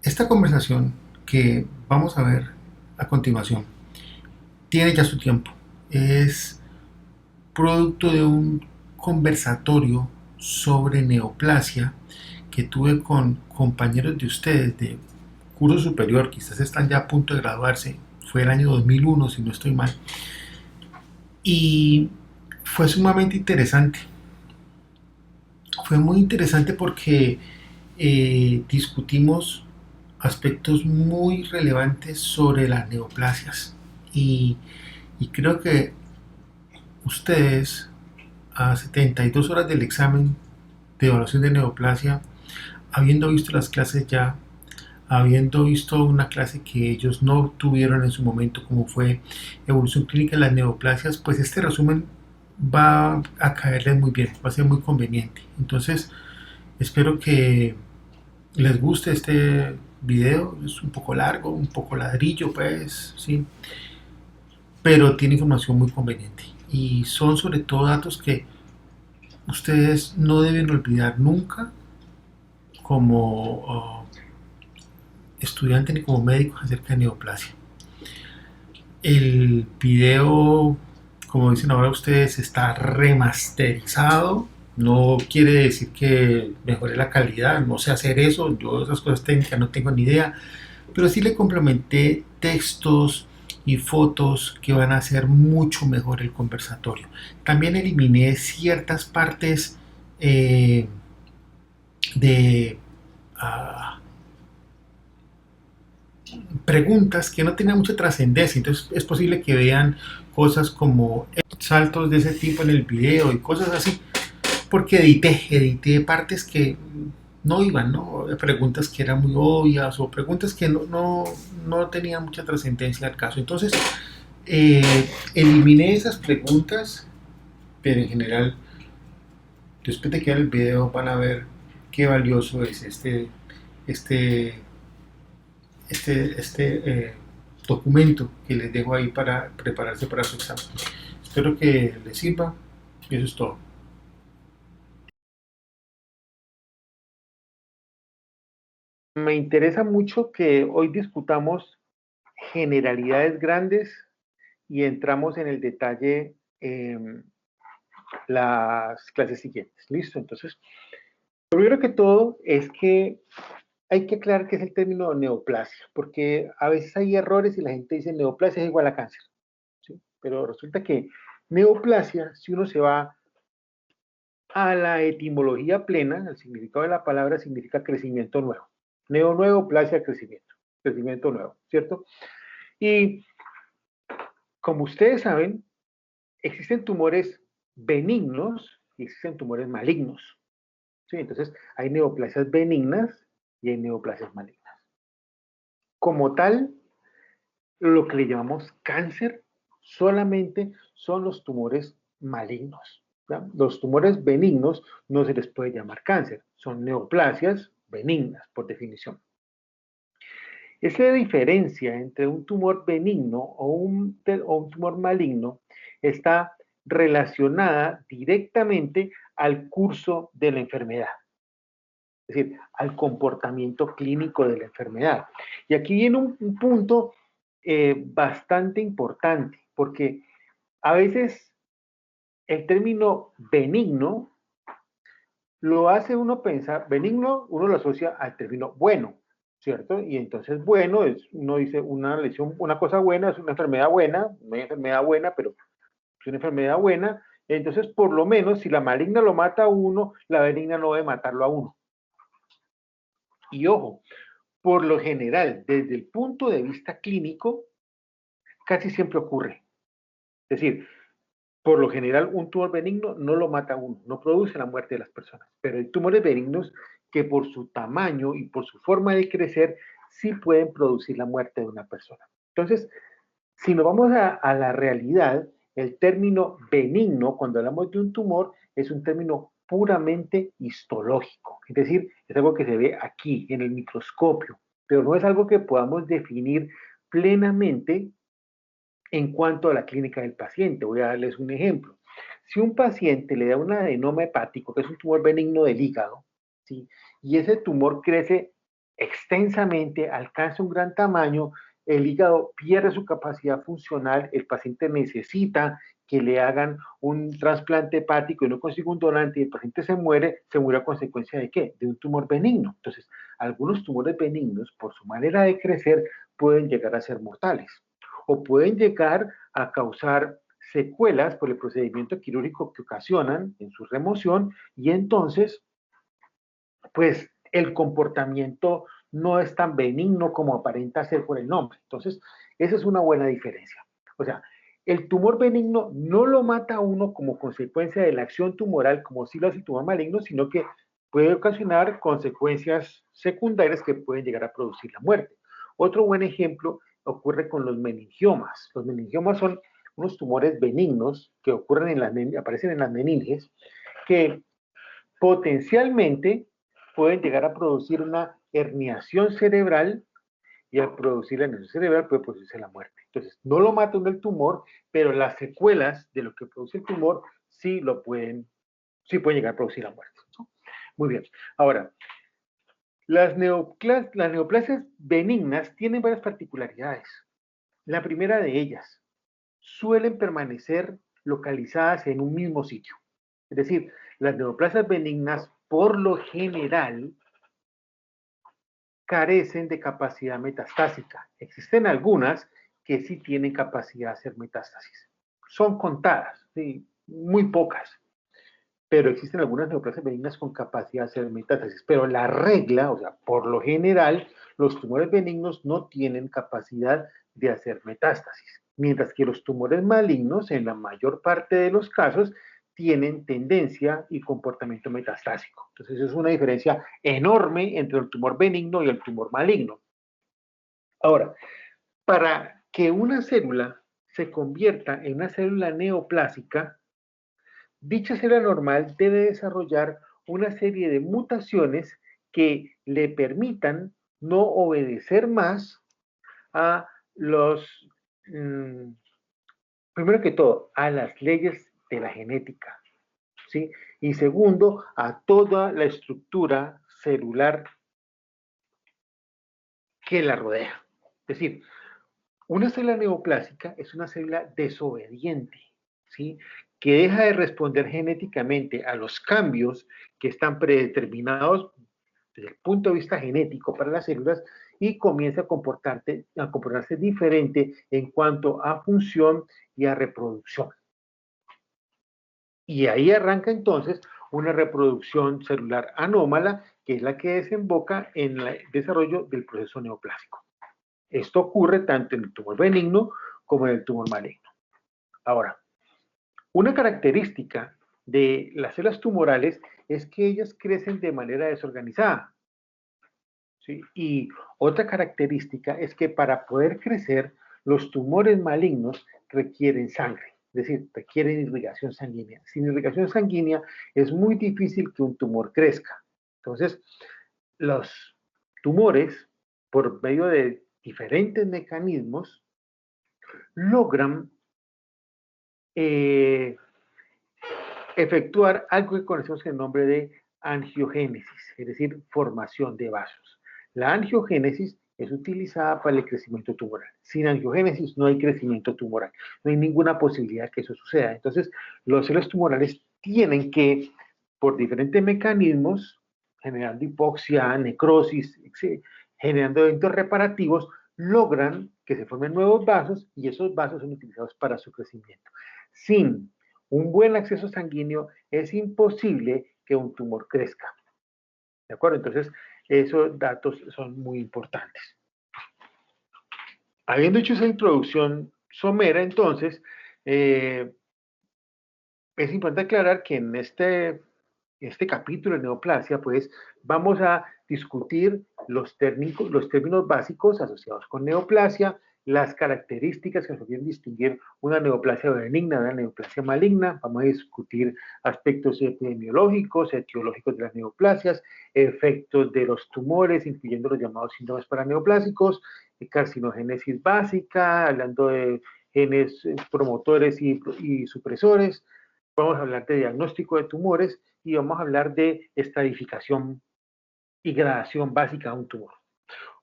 Esta conversación que vamos a ver a continuación tiene ya su tiempo. Es producto de un conversatorio sobre neoplasia que tuve con compañeros de ustedes de curso superior, quizás están ya a punto de graduarse, fue el año 2001 si no estoy mal, y fue sumamente interesante. Fue muy interesante porque discutimos aspectos muy relevantes sobre las neoplasias y, y creo que ustedes a 72 horas del examen de evaluación de neoplasia, habiendo visto las clases ya, habiendo visto una clase que ellos no tuvieron en su momento como fue evolución clínica de las neoplasias, pues este resumen va a caerles muy bien, va a ser muy conveniente. Entonces espero que les guste este video. Es un poco largo, un poco ladrillo, pues, sí, pero tiene información muy conveniente. Y son sobre todo datos que ustedes no deben olvidar nunca como estudiantes ni como médicos acerca de neoplasia. El video, como dicen ahora ustedes, está remasterizado. No quiere decir que mejore la calidad, no sé hacer eso, yo esas cosas técnicas no tengo ni idea, pero sí le complementé textos y fotos que van a hacer mucho mejor el conversatorio. También eliminé ciertas partes eh, de uh, preguntas que no tenían mucha trascendencia, entonces es posible que vean cosas como saltos de ese tipo en el video y cosas así, porque edité partes que no iban, ¿no? Preguntas que eran muy obvias o preguntas que no tenían mucha trascendencia al caso. Entonces, eliminé esas preguntas, pero en general, después de que vean el video van a ver qué valioso es este, este documento que les dejo ahí para prepararse para su examen. Espero que les sirva y eso es todo. Me interesa mucho que hoy discutamos generalidades grandes y entramos en el detalle las clases siguientes. ¿Listo? Entonces, lo primero que todo es que hay que aclarar qué es el término neoplasia, porque a veces hay errores y la gente dice neoplasia es igual a cáncer, ¿sí? Pero resulta que neoplasia, si uno se va a la etimología plena, el significado de la palabra significa crecimiento nuevo. Neo nuevo, plasia, crecimiento. Crecimiento nuevo, ¿cierto? Y como ustedes saben, existen tumores benignos y existen tumores malignos. ¿Sí? Entonces, hay neoplasias benignas y hay neoplasias malignas. Como tal, lo que le llamamos cáncer solamente son los tumores malignos. ¿Ya? Los tumores benignos no se les puede llamar cáncer, son neoplasias benignas, por definición. Esa diferencia entre un tumor benigno o un tumor maligno está relacionada directamente al curso de la enfermedad, es decir, al comportamiento clínico de la enfermedad. Y aquí viene un punto bastante importante, porque a veces el término benigno lo hace uno pensar, benigno uno lo asocia al término bueno, ¿cierto? Y entonces bueno es, uno dice una lesión, una cosa buena, es una enfermedad buena, pero es una enfermedad buena, entonces por lo menos si la maligna lo mata a uno, la benigna no debe matarlo a uno. Y ojo, por lo general, desde el punto de vista clínico, casi siempre ocurre. Es decir, por lo general, un tumor benigno no lo mata a uno, no produce la muerte de las personas, pero hay tumores benignos que por su tamaño y por su forma de crecer sí pueden producir la muerte de una persona. Entonces, si nos vamos a la realidad, el término benigno, cuando hablamos de un tumor, es un término puramente histológico, es decir, es algo que se ve aquí en el microscopio, pero no es algo que podamos definir plenamente en cuanto a la clínica del paciente. Voy a darles un ejemplo. Si un paciente le da un adenoma hepático, que es un tumor benigno del hígado, ¿sí? Y ese tumor crece extensamente, alcanza un gran tamaño, el hígado pierde su capacidad funcional, el paciente necesita que le hagan un trasplante hepático y no consigue un donante y el paciente se muere a consecuencia de ¿qué? De un tumor benigno. Entonces, algunos tumores benignos, por su manera de crecer, pueden llegar a ser mortales o pueden llegar a causar secuelas por el procedimiento quirúrgico que ocasionan en su remoción y entonces, pues el comportamiento no es tan benigno como aparenta ser por el nombre. Entonces, esa es una buena diferencia. O sea, el tumor benigno no lo mata a uno como consecuencia de la acción tumoral, como si lo hace el tumor maligno, sino que puede ocasionar consecuencias secundarias que pueden llegar a producir la muerte. Otro buen ejemplo ocurre con los meningiomas. Los meningiomas son unos tumores benignos que ocurren aparecen en las meninges, que potencialmente pueden llegar a producir una herniación cerebral y al producir la herniación cerebral puede producirse la muerte. Entonces, no lo mata uno el tumor, pero las secuelas de lo que produce el tumor sí pueden llegar a producir la muerte, ¿no? Muy bien. Ahora, las neoplasias benignas tienen varias particularidades. La primera de ellas, suelen permanecer localizadas en un mismo sitio. Es decir, las neoplasias benignas, por lo general, carecen de capacidad metastásica. Existen algunas que sí tienen capacidad de hacer metástasis. Son contadas, ¿sí? Muy pocas, pero existen algunas neoplasias benignas con capacidad de hacer metástasis. Pero la regla, o sea, por lo general, los tumores benignos no tienen capacidad de hacer metástasis, mientras que los tumores malignos, en la mayor parte de los casos, tienen tendencia y comportamiento metastásico. Entonces, es una diferencia enorme entre el tumor benigno y el tumor maligno. Ahora, para que una célula se convierta en una célula neoplásica, dicha célula normal debe desarrollar una serie de mutaciones que le permitan no obedecer más a los, mmm, primero que todo, a las leyes de la genética, ¿sí? Y segundo, a toda la estructura celular que la rodea. Es decir, una célula neoplásica es una célula desobediente, ¿sí? Que deja de responder genéticamente a los cambios que están predeterminados desde el punto de vista genético para las células y comienza a comportarse diferente en cuanto a función y a reproducción. Y ahí arranca entonces una reproducción celular anómala, que es la que desemboca en el desarrollo del proceso neoplásico. Esto ocurre tanto en el tumor benigno como en el tumor maligno. Ahora, una característica de las células tumorales es que ellas crecen de manera desorganizada, ¿sí? Y otra característica es que para poder crecer, los tumores malignos requieren sangre, es decir, requieren irrigación sanguínea. Sin irrigación sanguínea es muy difícil que un tumor crezca. Entonces, los tumores, por medio de diferentes mecanismos, logran eh, efectuar algo que conocemos con el nombre de angiogénesis, es decir, formación de vasos. La angiogénesis es utilizada para el crecimiento tumoral. Sin angiogénesis no hay crecimiento tumoral, no hay ninguna posibilidad que eso suceda. Entonces, los células tumorales tienen que, por diferentes mecanismos, generando hipoxia, necrosis, generando eventos reparativos, logran que se formen nuevos vasos y esos vasos son utilizados para su crecimiento. Sin un buen acceso sanguíneo es imposible que un tumor crezca. ¿De acuerdo? Entonces, esos datos son muy importantes. Habiendo hecho esa introducción somera, entonces, es importante aclarar que en este capítulo de neoplasia, pues vamos a discutir los términos básicos asociados con neoplasia, las características que nos pueden distinguir una neoplasia benigna de una neoplasia maligna. Vamos a discutir aspectos epidemiológicos, etiológicos de las neoplasias, efectos de los tumores, incluyendo los llamados síndromes paraneoplásicos, carcinogénesis básica, hablando de genes promotores y supresores. Vamos a hablar de diagnóstico de tumores y vamos a hablar de estratificación y gradación básica de un tumor.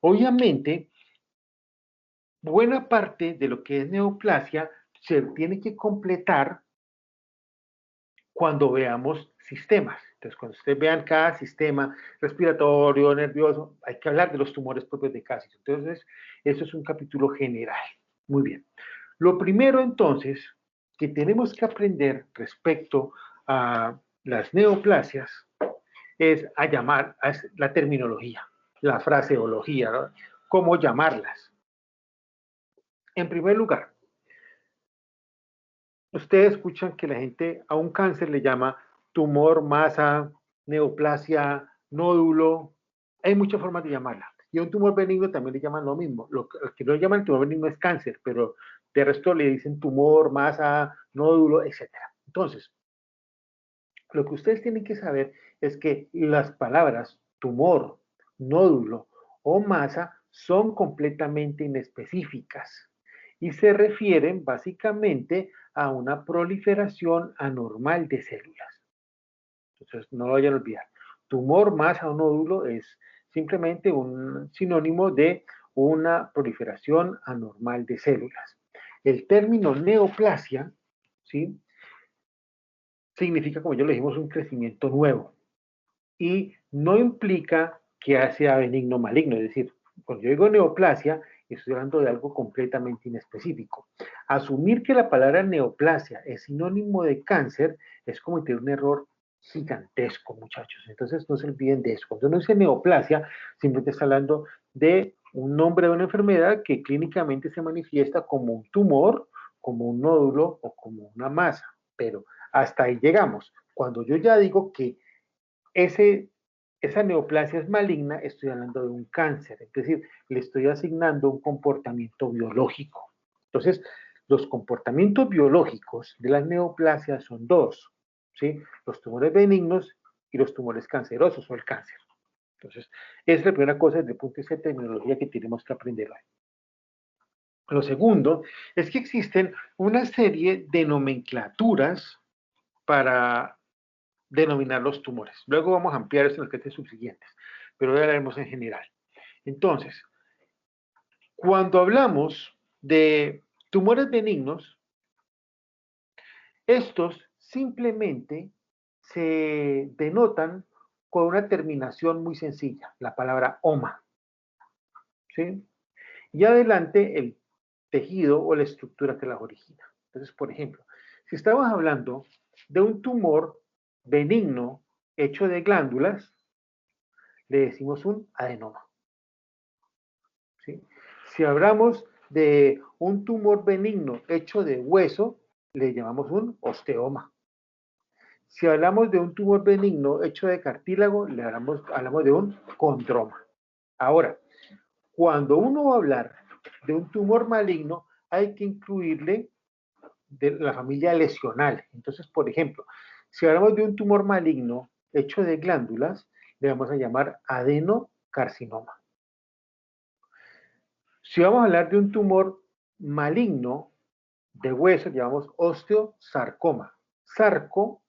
Obviamente, buena parte de lo que es neoplasia se tiene que completar cuando veamos sistemas. Entonces, cuando ustedes vean cada sistema respiratorio, nervioso, hay que hablar de los tumores propios de cada sitio. Entonces, eso es un capítulo general. Muy bien. Lo primero, entonces, que tenemos que aprender respecto a las neoplasias es a llamar a la terminología, la fraseología, ¿no? Cómo llamarlas. En primer lugar, ustedes escuchan que la gente a un cáncer le llama tumor, masa, neoplasia, nódulo. Hay muchas formas de llamarla. Y a un tumor benigno también le llaman lo mismo. Lo que no llaman tumor benigno es cáncer, pero de resto le dicen tumor, masa, nódulo, etc. Entonces, lo que ustedes tienen que saber es que las palabras tumor, nódulo o masa son completamente inespecíficas y se refieren básicamente a una proliferación anormal de células. Entonces, no lo vayan a olvidar. Tumor, masa o nódulo es simplemente un sinónimo de una proliferación anormal de células. El término neoplasia, ¿sí?, significa, como ya lo dijimos, un crecimiento nuevo. Y no implica que sea benigno o maligno. Es decir, cuando yo digo neoplasia, estoy hablando de algo completamente inespecífico. Asumir que la palabra neoplasia es sinónimo de cáncer es cometer un error gigantesco, muchachos. Entonces, no se olviden de eso. Cuando uno dice neoplasia, simplemente está hablando de un nombre de una enfermedad que clínicamente se manifiesta como un tumor, como un nódulo o como una masa. Pero hasta ahí llegamos. Cuando yo ya digo que esa neoplasia es maligna, estoy hablando de un cáncer, es decir, le estoy asignando un comportamiento biológico. Entonces, los comportamientos biológicos de las neoplasias son dos, ¿sí? Los tumores benignos y los tumores cancerosos o el cáncer. Entonces, esa es la primera cosa desde el punto de vista de terminología que tenemos que aprender hoy. Lo segundo es que existen una serie de nomenclaturas para denominar los tumores. Luego vamos a ampliar esto en las clases subsiguientes, pero hoy hablaremos en general. Entonces, cuando hablamos de tumores benignos, estos simplemente se denotan con una terminación muy sencilla, la palabra oma, ¿sí? Y adelante el tejido o la estructura que las origina. Entonces, por ejemplo, si estamos hablando de un tumor benigno hecho de glándulas, le decimos un adenoma, ¿sí? Si hablamos de un tumor benigno hecho de hueso, le llamamos un osteoma. Si hablamos de un tumor benigno hecho de cartílago, hablamos de un condroma. Ahora, cuando uno va a hablar de un tumor maligno, hay que incluirle de la familia lesional. Entonces, por ejemplo, si hablamos de un tumor maligno hecho de glándulas, le vamos a llamar adenocarcinoma. Si vamos a hablar de un tumor maligno de hueso, llamamos osteosarcoma. Sarco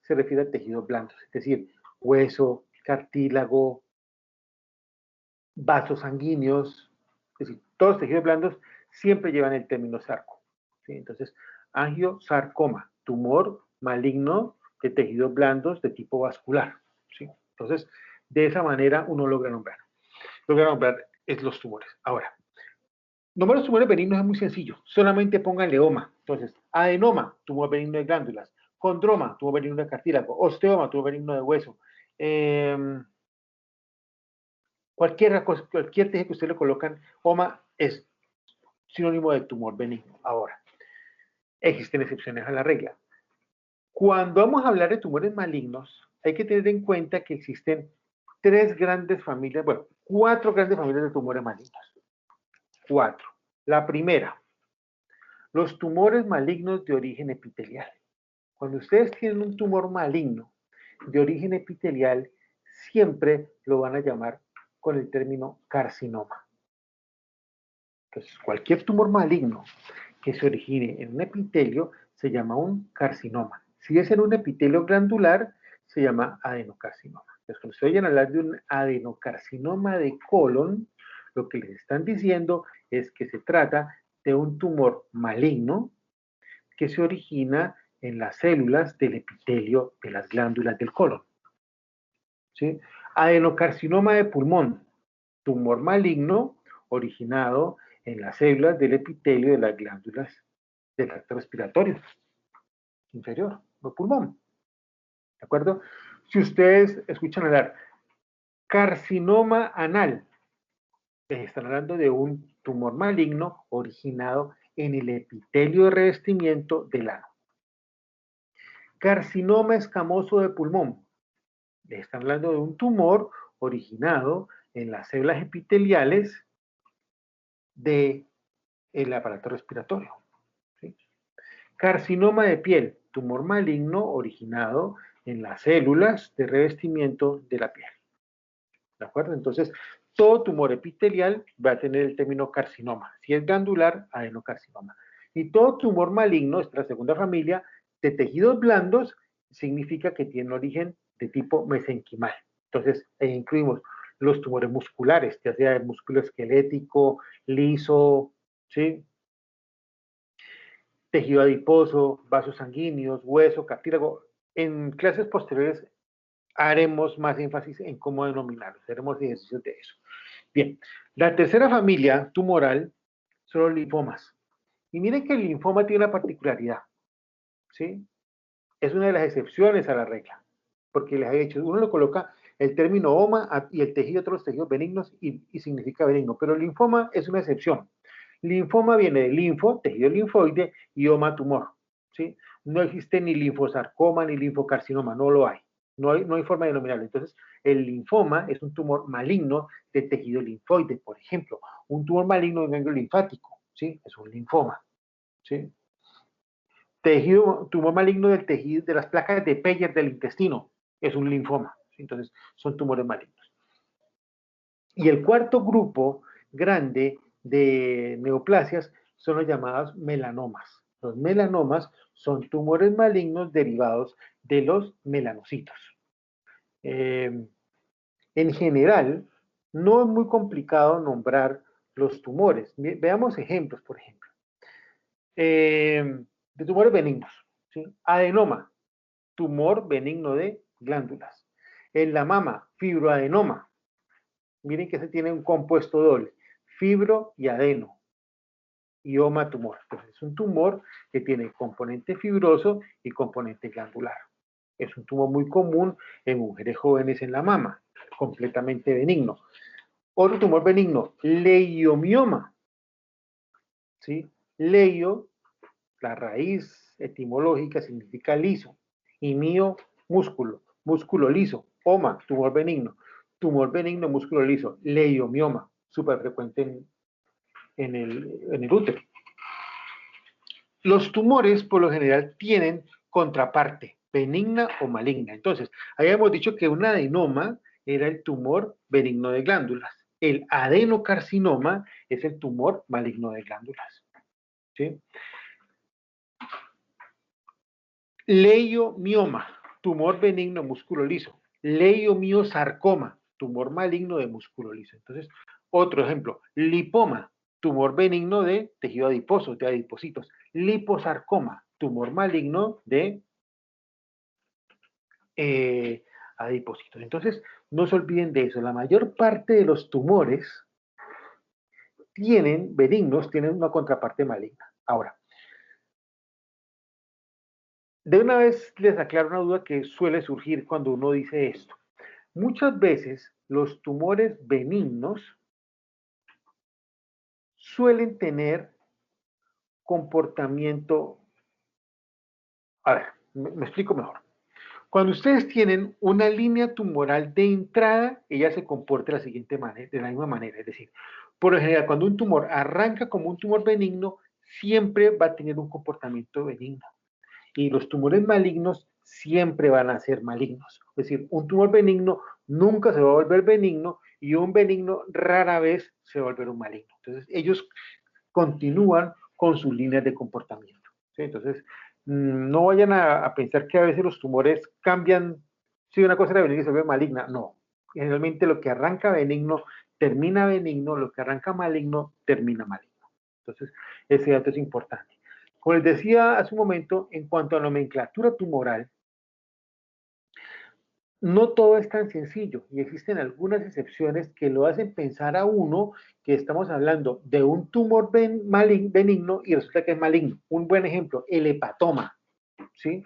se refiere a tejidos blandos, es decir, hueso, cartílago, vasos sanguíneos, es decir, todos los tejidos blandos siempre llevan el término sarco, ¿sí? Entonces, angiosarcoma, tumor maligno de tejidos blandos de tipo vascular, ¿sí? Entonces, de esa manera uno logra nombrar. Logra nombrar es los tumores. Ahora, nombrar los tumores benignos es muy sencillo. Solamente pónganle oma. Entonces, adenoma, tumor benigno de glándulas. Condroma, tumor benigno de cartílago. Osteoma, tumor benigno de hueso. Cualquier tejido que usted le colocan, oma es sinónimo de tumor benigno. Ahora, existen excepciones a la regla. Cuando vamos a hablar de tumores malignos, hay que tener en cuenta que existen cuatro grandes familias de tumores malignos. Cuatro. La primera, los tumores malignos de origen epitelial. Cuando ustedes tienen un tumor maligno de origen epitelial, siempre lo van a llamar con el término carcinoma. Entonces, cualquier tumor maligno que se origine en un epitelio se llama un carcinoma. Si es en un epitelio glandular, se llama adenocarcinoma. Entonces, cuando se oyen hablar de un adenocarcinoma de colon, lo que les están diciendo es que se trata de un tumor maligno que se origina en las células del epitelio de las glándulas del colon. ¿Sí? Adenocarcinoma de pulmón, tumor maligno originado en las células del epitelio de las glándulas del tracto respiratorio inferior, del pulmón. ¿De acuerdo? Si ustedes escuchan hablar carcinoma anal, les están hablando de un tumor maligno originado en el epitelio de revestimiento del ano. Carcinoma escamoso de pulmón, les están hablando de un tumor originado en las células epiteliales del aparato respiratorio. ¿Sí? Carcinoma de piel, tumor maligno originado en las células de revestimiento de la piel. ¿De acuerdo? Entonces, todo tumor epitelial va a tener el término carcinoma. Si es glandular, adenocarcinoma. Y todo tumor maligno, es la segunda familia, de tejidos blandos, significa que tiene origen de tipo mesenquimal. Entonces, ahí incluimos los tumores musculares, ya sea el músculo esquelético, liso, ¿sí? Tejido adiposo, vasos sanguíneos, hueso, cartílago. En clases posteriores haremos más énfasis en cómo denominarlos, haremos ejercicios de eso. Bien, la tercera familia tumoral son los linfomas. Y miren que el linfoma tiene una particularidad, ¿sí? Es una de las excepciones a la regla, porque les he dicho, uno lo coloca el término oma y el tejido, otros tejidos benignos y significa benigno, pero el linfoma es una excepción. Linfoma viene de linfo, tejido linfoide, y oma, tumor, ¿sí? No existe ni linfosarcoma ni linfocarcinoma, no lo hay. No hay forma de denominarlo. Entonces, el linfoma es un tumor maligno de tejido linfoide, por ejemplo. Un tumor maligno de ganglio linfático, ¿sí? Es un linfoma, ¿sí? Tumor maligno del tejido, de las placas de Peyer del intestino, es un linfoma, ¿sí? Entonces, son tumores malignos. Y el cuarto grupo grande de neoplasias son los llamados melanomas. Los melanomas son tumores malignos derivados de los melanocitos. En general, no es muy complicado nombrar los tumores. Veamos ejemplos, por ejemplo. De tumores benignos. ¿Sí? Adenoma, tumor benigno de glándulas. En la mama, fibroadenoma. Miren que se tiene un compuesto doble, fibro y adeno, y oma tumor. Entonces es un tumor que tiene componente fibroso y componente glandular. Es un tumor muy común en mujeres jóvenes en la mama, completamente benigno. Otro tumor benigno, leiomioma. ¿Sí? Leio, la raíz etimológica significa liso, y mío, músculo, músculo liso, oma, tumor benigno, músculo liso, leiomioma, súper frecuente en el útero. Los tumores, por lo general, tienen contraparte, benigna o maligna. Entonces, habíamos dicho que un adenoma era el tumor benigno de glándulas. El adenocarcinoma es el tumor maligno de glándulas. ¿Sí? Leiomioma, tumor benigno músculo liso. Leiomiosarcoma, tumor maligno de músculo liso. Entonces, otro ejemplo, lipoma, tumor benigno de tejido adiposo, de adipocitos. Liposarcoma, tumor maligno de adipocitos. Entonces, no se olviden de eso. La mayor parte de los tumores benignos, tienen una contraparte maligna. Ahora, de una vez les aclaro una duda que suele surgir cuando uno dice esto. Muchas veces los tumores benignos suelen tener comportamiento. A ver, me explico mejor. Cuando ustedes tienen una línea tumoral de entrada, ella se comporta de la misma manera. Es decir, por lo general, cuando un tumor arranca como un tumor benigno, siempre va a tener un comportamiento benigno. Y los tumores malignos siempre van a ser malignos. Es decir, un tumor benigno nunca se va a volver benigno y un benigno rara vez se va a volver un maligno. Entonces, ellos continúan con sus líneas de comportamiento. ¿Sí? Entonces, no vayan a pensar que a veces los tumores cambian Si una cosa era benigna y se vuelve maligna, no. Generalmente lo que arranca benigno termina benigno, lo que arranca maligno termina maligno. Entonces, ese dato es importante. Como les decía hace un momento, en cuanto a nomenclatura tumoral, no todo es tan sencillo y existen algunas excepciones que lo hacen pensar a uno que estamos hablando de un tumor benigno y resulta que es maligno. Un buen ejemplo, el hepatoma, ¿sí?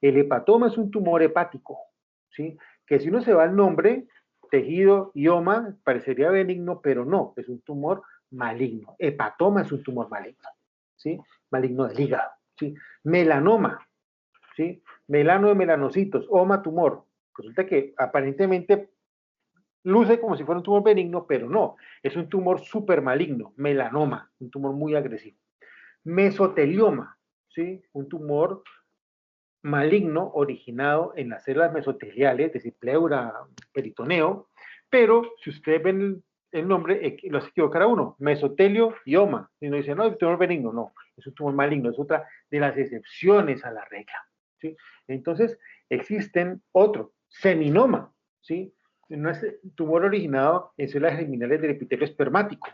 El hepatoma es un tumor hepático, ¿sí? Que si uno se va al nombre, tejido, ioma, parecería benigno, pero no, es un tumor maligno. Hepatoma es un tumor maligno, ¿sí? Maligno del hígado, ¿sí? Melanoma, ¿sí? Melano de melanocitos, oma tumor. Resulta que aparentemente luce como si fuera un tumor benigno, pero no, es un tumor súper maligno, melanoma, un tumor muy agresivo. Mesotelioma, ¿sí? Un tumor maligno originado en las células mesoteliales, es decir, pleura, peritoneo, pero si ustedes ven el nombre, lo hace equivocar a uno, mesotelio ioma, y uno dice, no, es un tumor benigno, no, es un tumor maligno, es otra de las excepciones a la regla, ¿sí? Entonces, existen otro, seminoma, ¿sí? Un tumor originado en células germinales del epitelio espermático,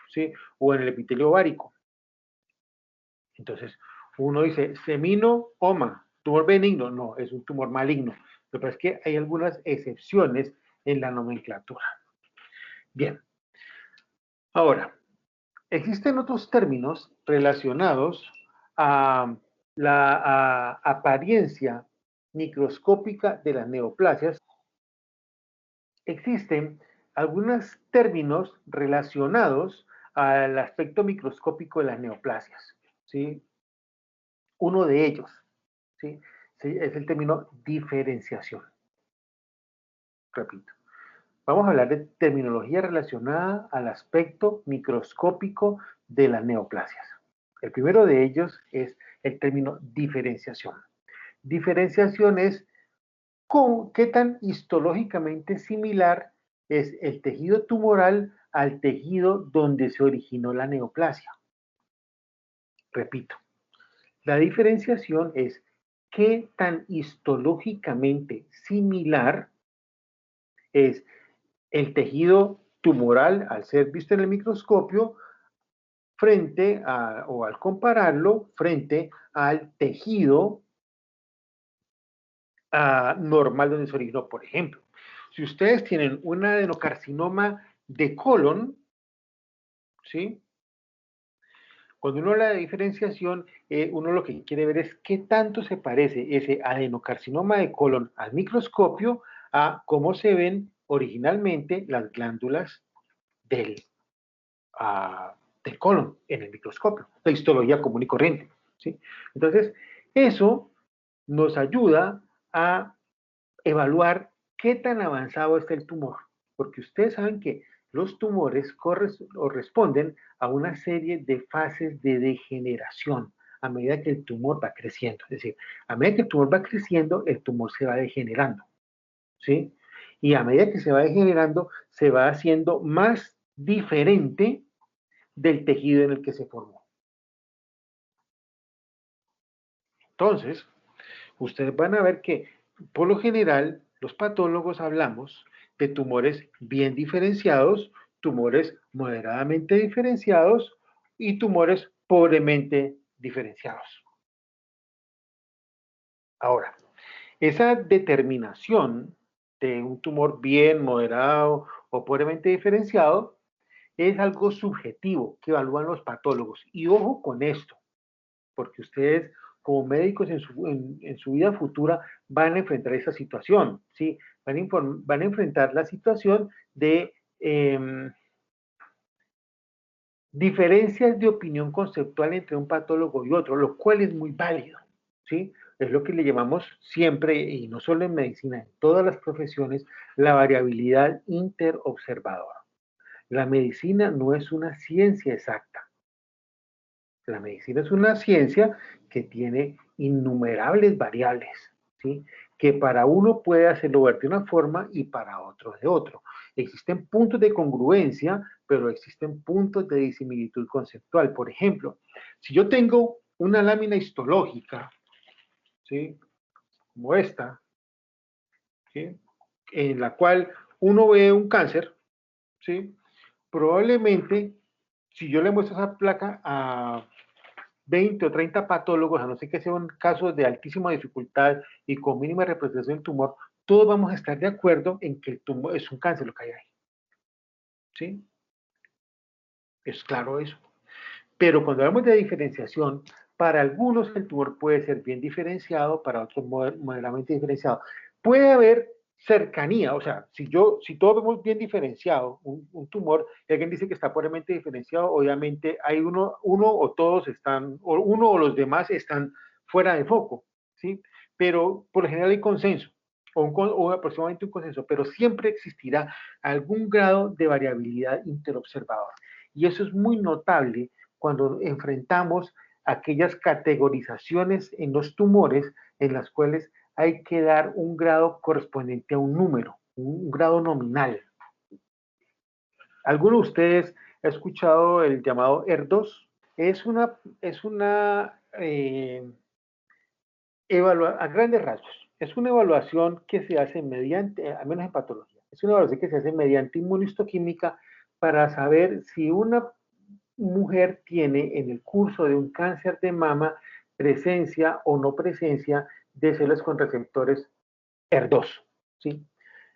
¿sí? O en el epitelio ovárico. Entonces, uno dice, seminoma, tumor benigno, no, es un tumor maligno. Lo que pasa es que hay algunas excepciones en la nomenclatura. Bien, ahora, existen otros términos relacionados a la apariencia microscópica de las neoplasias. Existen algunos términos relacionados al aspecto microscópico de las neoplasias, ¿sí? Uno de ellos, ¿sí? Sí, es el término diferenciación. Repito, vamos a hablar de terminología relacionada al aspecto microscópico de las neoplasias. El primero de ellos es el término diferenciación. Diferenciación es qué tan histológicamente similar es el tejido tumoral al tejido donde se originó la neoplasia. Repito, la diferenciación es qué tan histológicamente similar es el tejido tumoral al ser visto en el microscopio frente a, o al compararlo frente al tejido normal donde se originó. Por ejemplo, si ustedes tienen un adenocarcinoma de colon, ¿sí? Cuando uno habla de diferenciación, uno lo que quiere ver es qué tanto se parece ese adenocarcinoma de colon al microscopio a cómo se ven originalmente las glándulas del, del colon en el microscopio, la histología común y corriente, ¿sí? Entonces, eso nos ayuda a evaluar qué tan avanzado está el tumor, porque ustedes saben que los tumores responden a una serie de fases de degeneración a medida que el tumor va creciendo. Es decir, a medida que el tumor va creciendo, el tumor se va degenerando, ¿sí? Y a medida que se va degenerando, se va haciendo más diferente del tejido en el que se formó. Entonces, ustedes van a ver que, por lo general, los patólogos hablamos de tumores bien diferenciados, tumores moderadamente diferenciados y tumores pobremente diferenciados. Ahora, esa determinación de un tumor bien, moderado o pobremente diferenciado es algo subjetivo que evalúan los patólogos. Y ojo con esto, porque ustedes como médicos en su vida futura van a enfrentar esa situación, ¿sí? Van a enfrentar la situación de diferencias de opinión conceptual entre un patólogo y otro, lo cual es muy válido, ¿sí? Es lo que le llamamos siempre, y no solo en medicina, en todas las profesiones, la variabilidad interobservadora. La medicina no es una ciencia exacta. La medicina es una ciencia que tiene innumerables variables, ¿sí? Que para uno puede hacerlo ver de una forma y para otro de otro. Existen puntos de congruencia, pero existen puntos de disimilitud conceptual. Por ejemplo, si yo tengo una lámina histológica, ¿sí? Como esta, ¿sí? En la cual uno ve un cáncer, ¿sí? Probablemente, si yo le muestro esa placa a 20 o 30 patólogos, a no ser que sean casos de altísima dificultad y con mínima representación del tumor, todos vamos a estar de acuerdo en que el tumor es un cáncer lo que hay ahí. ¿Sí? Es claro eso. Pero cuando hablamos de diferenciación, para algunos el tumor puede ser bien diferenciado, para otros moderadamente diferenciado. Puede haber cercanía, o sea, si todos vemos bien diferenciado un tumor, y alguien dice que está pobremente diferenciado, obviamente hay uno o todos están, o uno o los demás están fuera de foco, ¿sí? Pero por lo general hay consenso, o aproximadamente un consenso, pero siempre existirá algún grado de variabilidad interobservador. Y eso es muy notable cuando enfrentamos aquellas categorizaciones en los tumores en las cuales hay que dar un grado correspondiente a un número, un grado nominal. ¿Alguno de ustedes ha escuchado el llamado ER2? A grandes rasgos, es una evaluación que se hace mediante, al menos en patología, es una evaluación que se hace mediante inmunistoquímica para saber si una mujer tiene en el curso de un cáncer de mama presencia o no presencia de células con receptores ER2. ¿Sí?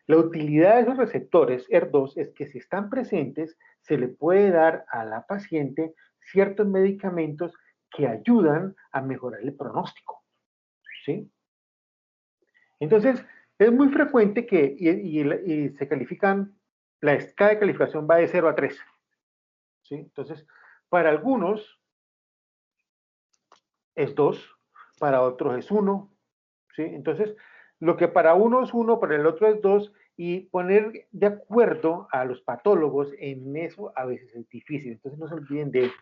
La utilidad de esos receptores ER2 es que si están presentes, se le puede dar a la paciente ciertos medicamentos que ayudan a mejorar el pronóstico. ¿Sí? Entonces, es muy frecuente que, y se califican, la escala de calificación va de 0 a 3. ¿Sí? Entonces, para algunos es 2, para otros es 1, ¿sí? Entonces, lo que para uno es 1, para el otro es 2, y poner de acuerdo a los patólogos en eso a veces es difícil. Entonces, no se olviden de eso.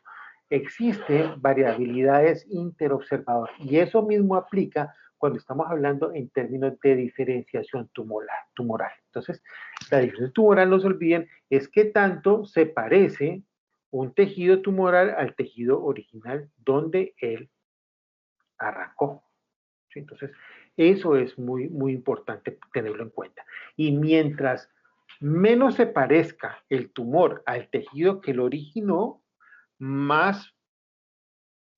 Existen variabilidades interobservador, y eso mismo aplica cuando estamos hablando en términos de diferenciación tumoral. Entonces, la diferenciación tumoral, no se olviden, es qué tanto se parece un tejido tumoral al tejido original donde él arrancó. ¿Sí? Entonces, eso es muy, muy importante tenerlo en cuenta. Y mientras menos se parezca el tumor al tejido que lo originó, más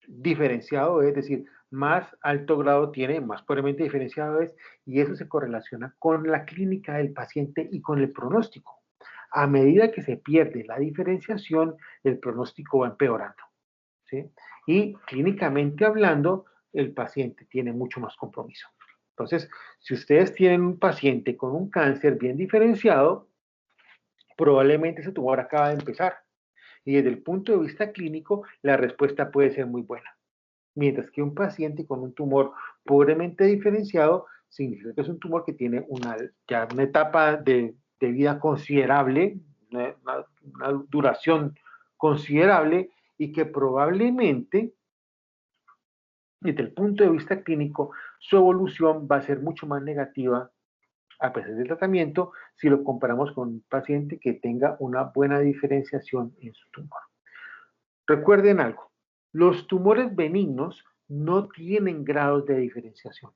diferenciado es decir, más alto grado tiene, más pobremente diferenciado es, y eso se correlaciona con la clínica del paciente y con el pronóstico. A medida que se pierde la diferenciación, el pronóstico va empeorando. ¿Sí? Y clínicamente hablando, el paciente tiene mucho más compromiso. Entonces, si ustedes tienen un paciente con un cáncer bien diferenciado, probablemente ese tumor acaba de empezar. Y desde el punto de vista clínico, la respuesta puede ser muy buena. Mientras que un paciente con un tumor pobremente diferenciado, significa que es un tumor que tiene ya una etapa de vida considerable, una duración considerable, y que probablemente desde el punto de vista clínico, su evolución va a ser mucho más negativa a pesar del tratamiento si lo comparamos con un paciente que tenga una buena diferenciación en su tumor. Recuerden algo, los tumores benignos no tienen grados de diferenciación.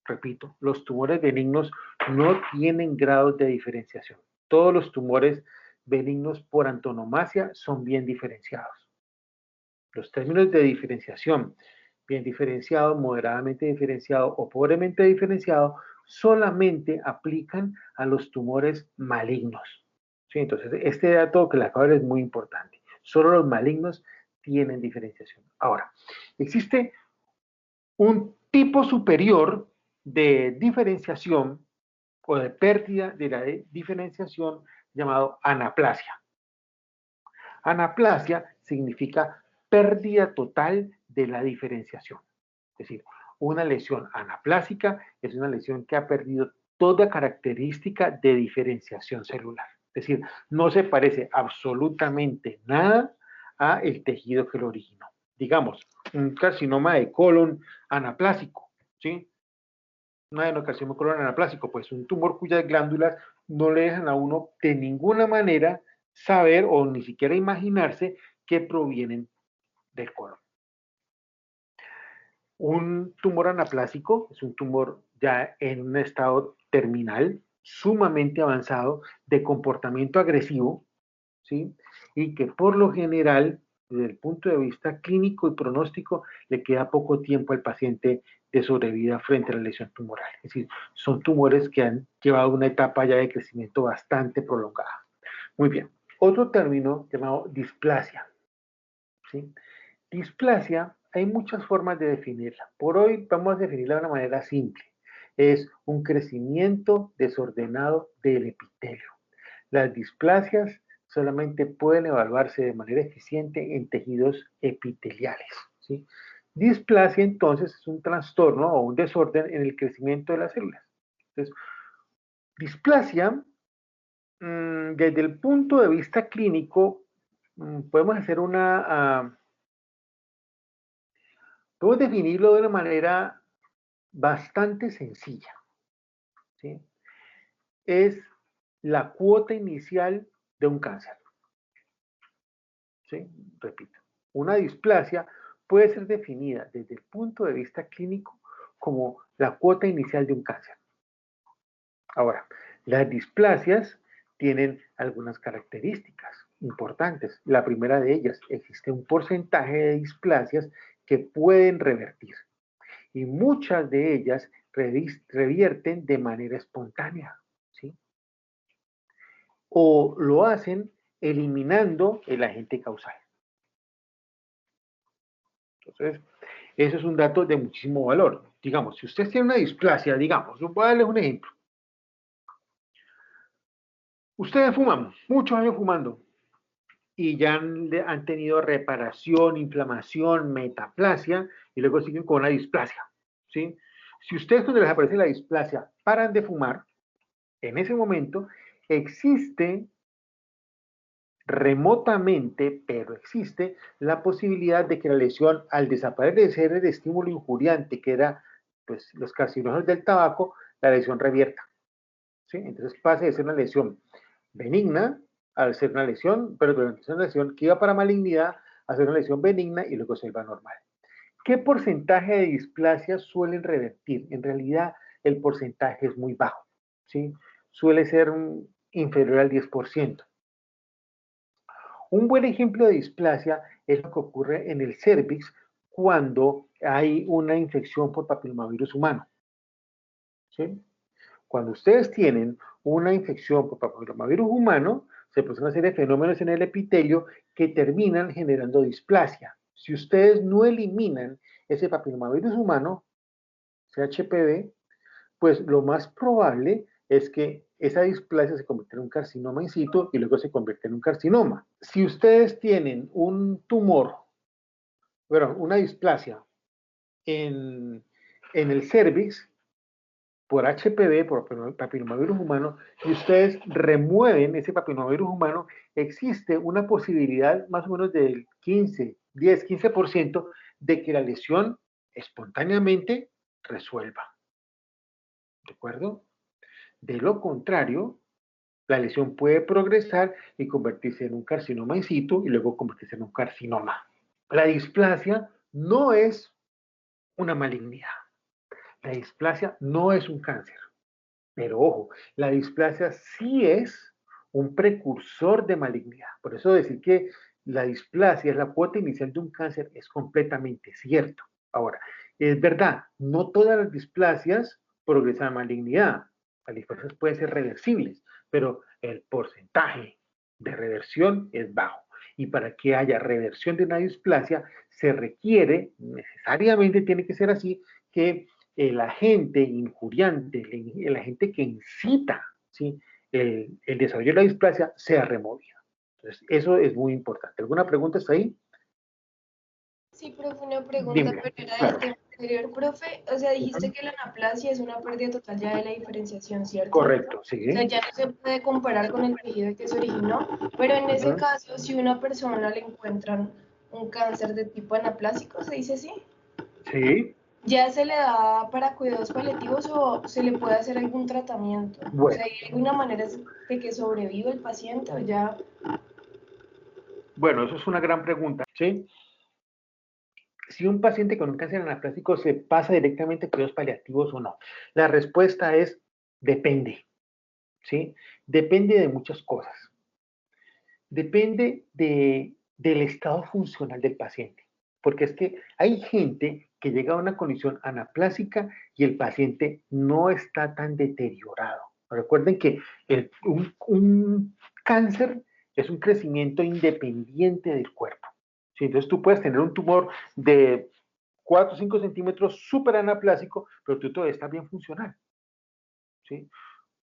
Repito, los tumores benignos no tienen grados de diferenciación. Todos los tumores benignos por antonomasia son bien diferenciados. Los términos de diferenciación, bien diferenciado, moderadamente diferenciado o pobremente diferenciado, solamente aplican a los tumores malignos. ¿Sí? Entonces, este dato que le acabo de dar es muy importante. Solo los malignos tienen diferenciación. Ahora, existe un tipo superior de diferenciación o de pérdida de la diferenciación llamado anaplasia. Anaplasia significa pérdida total de la diferenciación. Es decir, una lesión anaplásica es una lesión que ha perdido toda característica de diferenciación celular. Es decir, no se parece absolutamente nada a el tejido que lo originó. Digamos, un carcinoma de colon anaplásico, ¿sí? Un adenocarcinoma de colon anaplásico, pues un tumor cuyas glándulas no le dejan a uno de ninguna manera saber o ni siquiera imaginarse que provienen del colon. Un tumor anaplásico es un tumor ya en un estado terminal, sumamente avanzado, de comportamiento agresivo, ¿sí? Y que por lo general, desde el punto de vista clínico y pronóstico, le queda poco tiempo al paciente de sobrevida frente a la lesión tumoral. Es decir, son tumores que han llevado una etapa ya de crecimiento bastante prolongada. Muy bien. Otro término llamado displasia, ¿sí? Displasia, hay muchas formas de definirla. Por hoy vamos a definirla de una manera simple. Es un crecimiento desordenado del epitelio. Las displasias solamente pueden evaluarse de manera eficiente en tejidos epiteliales, ¿sí? Displasia, entonces, es un trastorno o un desorden en el crecimiento de las células. Entonces, displasia, desde el punto de vista clínico, podemos hacer podemos definirlo de una manera bastante sencilla, ¿sí? Es la cuota inicial de un cáncer, ¿sí? Repito, una displasia puede ser definida desde el punto de vista clínico como la cuota inicial de un cáncer. Ahora, las displasias tienen algunas características importantes. La primera de ellas, existe un porcentaje de displasias que pueden revertir y muchas de ellas revierten de manera espontánea, ¿sí? O lo hacen eliminando el agente causal. Entonces, eso es un dato de muchísimo valor. Digamos, si usted tiene una displasia, digamos, voy a darles un ejemplo. Ustedes fuman, muchos años fumando, y ya han tenido reparación, inflamación, metaplasia, y luego siguen con una displasia, ¿sí? Si ustedes cuando les aparece la displasia paran de fumar, en ese momento existe remotamente, pero existe la posibilidad de que la lesión, al desaparecer el estímulo injuriante, que era pues, los carcinógenos del tabaco, la lesión revierta, ¿sí? Entonces pase de ser una lesión benigna a ser una lesión, pero durante una lesión que iba para malignidad a ser una lesión benigna y luego se vuelva normal. ¿Qué porcentaje de displasias suelen revertir? En realidad el porcentaje es muy bajo, ¿sí? Suele ser inferior al 10%. Un buen ejemplo de displasia es lo que ocurre en el cérvix cuando hay una infección por papillomavirus humano, ¿sí? Cuando ustedes tienen una infección por papillomavirus humano, se producen una serie de fenómenos en el epitelio que terminan generando displasia. Si ustedes no eliminan ese papillomavirus humano, CHPV, pues lo más probable es que esa displasia se convierta en un carcinoma in situ y luego se convierte en un carcinoma. Si ustedes tienen un tumor, bueno, una displasia en el cervix, por HPV, por papillomavirus humano, y ustedes remueven ese papillomavirus humano, existe una posibilidad más o menos del 15% de que la lesión espontáneamente resuelva. ¿De acuerdo? De lo contrario, la lesión puede progresar y convertirse en un carcinoma in situ y luego convertirse en un carcinoma. La displasia no es una malignidad. La displasia no es un cáncer. Pero ojo, la displasia sí es un precursor de malignidad. Por eso decir que la displasia es la cuota inicial de un cáncer es completamente cierto. Ahora, es verdad, no todas las displasias progresan a malignidad. Las displasias pueden ser reversibles, pero el porcentaje de reversión es bajo. Y para que haya reversión de una displasia, se requiere, necesariamente tiene que ser así, que el agente injuriante, el agente que incita, ¿sí?, el desarrollo de la displasia sea removido. Entonces, eso es muy importante. ¿Alguna pregunta está ahí? Sí, profe, una pregunta, Dime, pero era del claro. tema anterior, profe. O sea, dijiste que la anaplasia es una pérdida total ya de la diferenciación, ¿cierto? Correcto, O sea, sí. ya no se puede comparar con el tejido que se originó, pero en ese Ujú. caso, si a una persona le encuentran un cáncer de tipo anaplásico, ¿se dice así? Sí, ¿Ya se le da para cuidados paliativos o se le puede hacer algún tratamiento? O sea, bueno, ¿hay alguna manera de que sobreviva el paciente o ya? bueno, eso es una gran pregunta, ¿sí? si un paciente con un cáncer anaplásico se pasa directamente a cuidados paliativos o no. La respuesta es depende, ¿sí? Depende de muchas cosas. Depende del estado funcional del paciente, porque es que hay gente que llega a una condición anaplásica y el paciente no está tan deteriorado. Recuerden que un cáncer es un crecimiento independiente del cuerpo. ¿Sí? Entonces tú puedes tener un tumor de 4 o 5 centímetros súper anaplásico, pero tú todavía estás bien funcional. ¿Sí?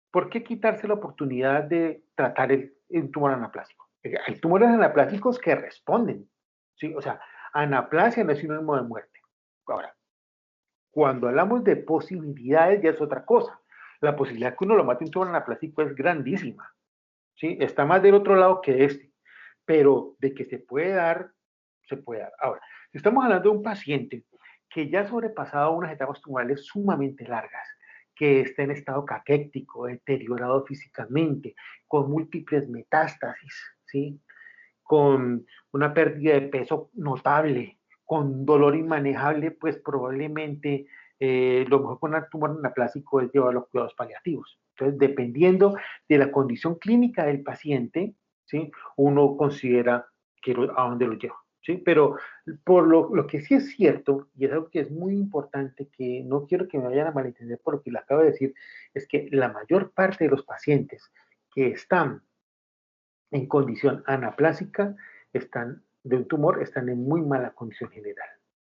¿Por qué quitarse la oportunidad de tratar el tumor anaplásico? Hay tumores anaplásicos que responden, ¿sí? O sea, anaplasia no es sinónimo de muerte. Ahora, cuando hablamos de posibilidades ya es otra cosa. La posibilidad que uno lo mate un tumor anaplásico es grandísima, ¿sí? Está más del otro lado que este, pero de que se puede dar, se puede dar. Ahora, si estamos hablando de un paciente que ya ha sobrepasado unas etapas tumorales sumamente largas, que está en estado caquéctico, deteriorado físicamente, con múltiples metástasis, ¿sí? Con una pérdida de peso notable, con dolor inmanejable, pues probablemente lo mejor con un tumor anaplásico es llevar los cuidados paliativos. Entonces, dependiendo de la condición clínica del paciente, ¿sí? Uno considera a dónde lo lleva. ¿Sí? Pero por lo que sí es cierto, y es algo que es muy importante, que no quiero que me vayan a malentender por lo que le acabo de decir, es que la mayor parte de los pacientes que están en condición anaplásica de un tumor están en muy mala condición general,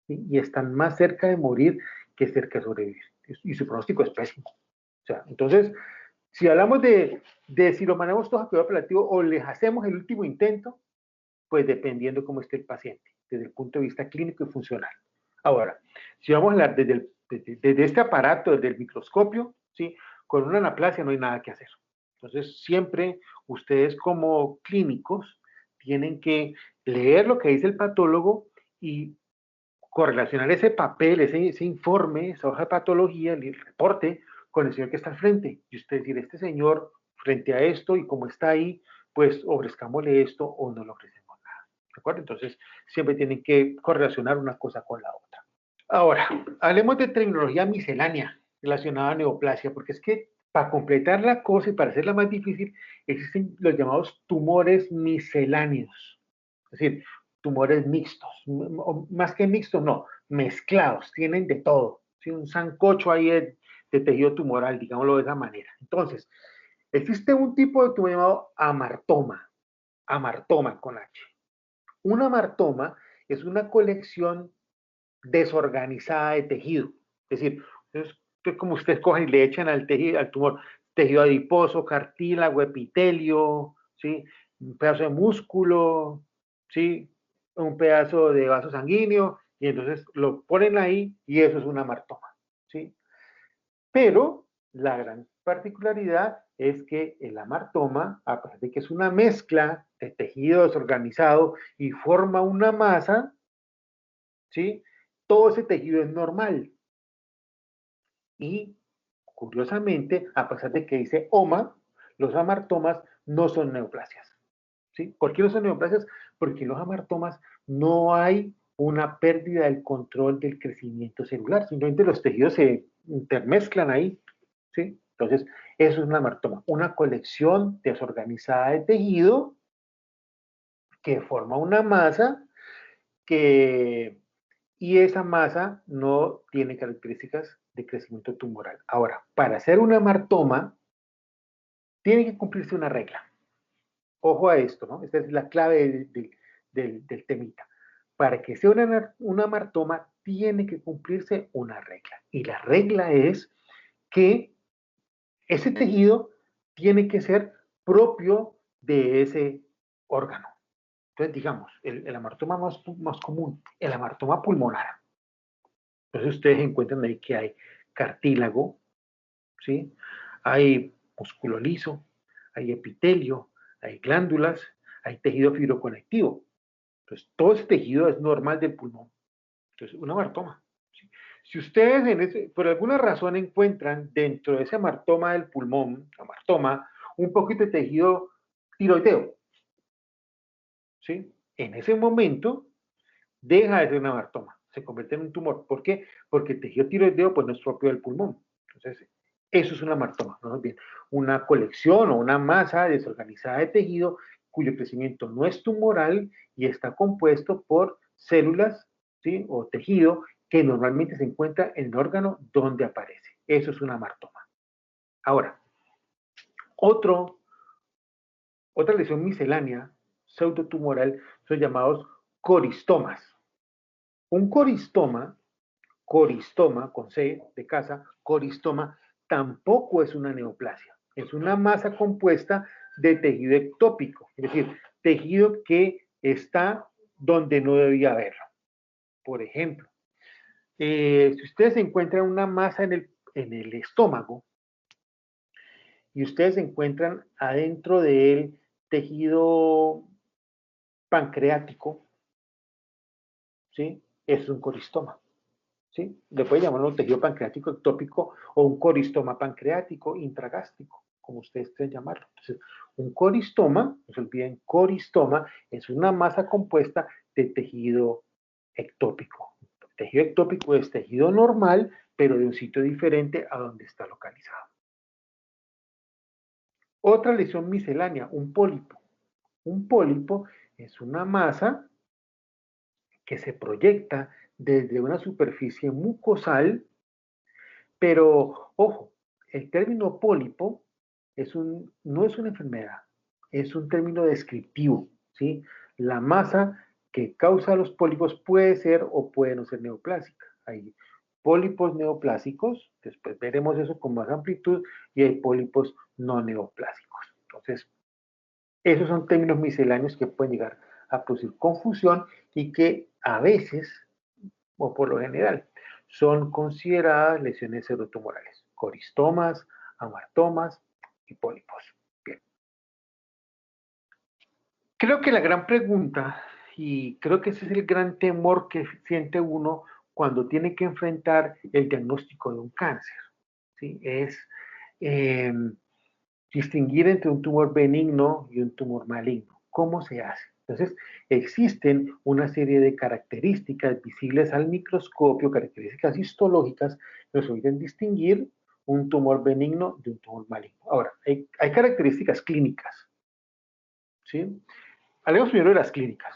¿sí? Y están más cerca de morir que cerca de sobrevivir. Y su pronóstico es pésimo. O sea, entonces, si hablamos de si lo manejamos todos a cuidado paliativo o les hacemos el último intento, pues dependiendo cómo esté el paciente, desde el punto de vista clínico y funcional. Ahora, si vamos a hablar desde este aparato, desde el microscopio, ¿sí? Con una anaplasia no hay nada que hacer. Entonces, siempre ustedes como clínicos tienen que leer lo que dice el patólogo y correlacionar ese papel, ese informe, esa hoja de patología, el reporte, con el señor que está al frente. Y usted decir, este señor, frente a esto y como está ahí, pues ofrezcámosle esto o no le ofrecemos nada. ¿De acuerdo? Entonces, siempre tienen que correlacionar una cosa con la otra. Ahora, hablemos de terminología miscelánea relacionada a neoplasia, porque es que para completar la cosa y para hacerla más difícil, existen los llamados tumores misceláneos. Es decir, tumores mixtos, o más que mixtos, no, mezclados, tienen de todo. ¿Sí? Un sancocho ahí de tejido tumoral, digámoslo de esa manera. Entonces, existe un tipo de tumor llamado amartoma, amartoma con H. Un amartoma es una colección desorganizada de tejido. Es decir, es como usted coge y le echan al tejido, al tumor, tejido adiposo, cartílago, epitelio, ¿sí? Un pedazo de músculo, ¿sí? Un pedazo de vaso sanguíneo, y entonces lo ponen ahí y eso es una amartoma, ¿sí? Pero la gran particularidad es que el amartoma, a pesar de que es una mezcla de tejido desorganizado y forma una masa, ¿sí? Todo ese tejido es normal. Y curiosamente, a pesar de que dice OMA, los amartomas no son neoplasias. ¿Sí? ¿Por qué no son neoplasias? Porque en los amartomas no hay una pérdida del control del crecimiento celular, simplemente los tejidos se intermezclan ahí. ¿Sí? Entonces, eso es un amartoma, una colección desorganizada de tejido que forma una masa que y esa masa no tiene características de crecimiento tumoral. Ahora, para hacer una amartoma, tiene que cumplirse una regla. Ojo a esto, ¿no? Esta es la clave del temita. Para que sea una amartoma, tiene que cumplirse una regla. Y la regla es que ese tejido tiene que ser propio de ese órgano. Entonces, digamos, el amartoma más común, el amartoma pulmonar. Entonces ustedes encuentran ahí que hay cartílago, ¿sí? Hay músculo liso, hay epitelio, hay glándulas, hay tejido fibroconectivo. Entonces todo ese tejido es normal del pulmón. Entonces, un amartoma. ¿Sí? Si ustedes por alguna razón encuentran dentro de ese amartoma del pulmón, amartoma, un poquito de tejido tiroideo, ¿sí? En ese momento deja de ser un amartoma. se convierte en un tumor. ¿Por qué? Porque el tejido tiroideo pues, no es propio del pulmón. Entonces, eso es una martoma, ¿no? Bien, una colección o una masa desorganizada de tejido cuyo crecimiento no es tumoral y está compuesto por células, ¿sí? O tejido que normalmente se encuentra en el órgano donde aparece. Eso es una martoma. Ahora, otra lesión miscelánea pseudotumoral son llamados coristomas. Un coristoma con C de casa, coristoma, tampoco es una neoplasia. Es una masa compuesta de tejido ectópico, es decir, tejido que está donde no debía haberlo. Por ejemplo, si ustedes encuentran una masa en el estómago y ustedes encuentran adentro de él tejido pancreático, ¿sí? Es un coristoma. ¿Sí? Le puede llamar un tejido pancreático ectópico o un coristoma pancreático intragástrico, como ustedes quieren llamarlo. Entonces, un coristoma, no se olviden, coristoma es una masa compuesta de tejido ectópico. El tejido ectópico es tejido normal, pero de un sitio diferente a donde está localizado. Otra lesión miscelánea, un pólipo. Un pólipo es una masa que se proyecta desde una superficie mucosal, pero ojo, el término pólipo no es una enfermedad, es un término descriptivo, ¿sí? La masa que causa los pólipos puede ser o puede no ser neoplásica. Hay pólipos neoplásicos, después veremos eso con más amplitud, y hay pólipos no neoplásicos. Entonces, esos son términos misceláneos que pueden llegar a producir confusión y que a veces, o por lo general, son consideradas lesiones pseudotumorales, coristomas, amartomas y pólipos. Bien. Creo que la gran pregunta, y creo que ese es el gran temor que siente uno cuando tiene que enfrentar el diagnóstico de un cáncer, ¿sí? Es eh, distinguir entre un tumor benigno y un tumor maligno. ¿Cómo se hace? Entonces, existen una serie de características visibles al microscopio, características histológicas, que nos permiten distinguir un tumor benigno de un tumor maligno. Ahora, hay características clínicas, ¿sí? Hablemos primero de las clínicas,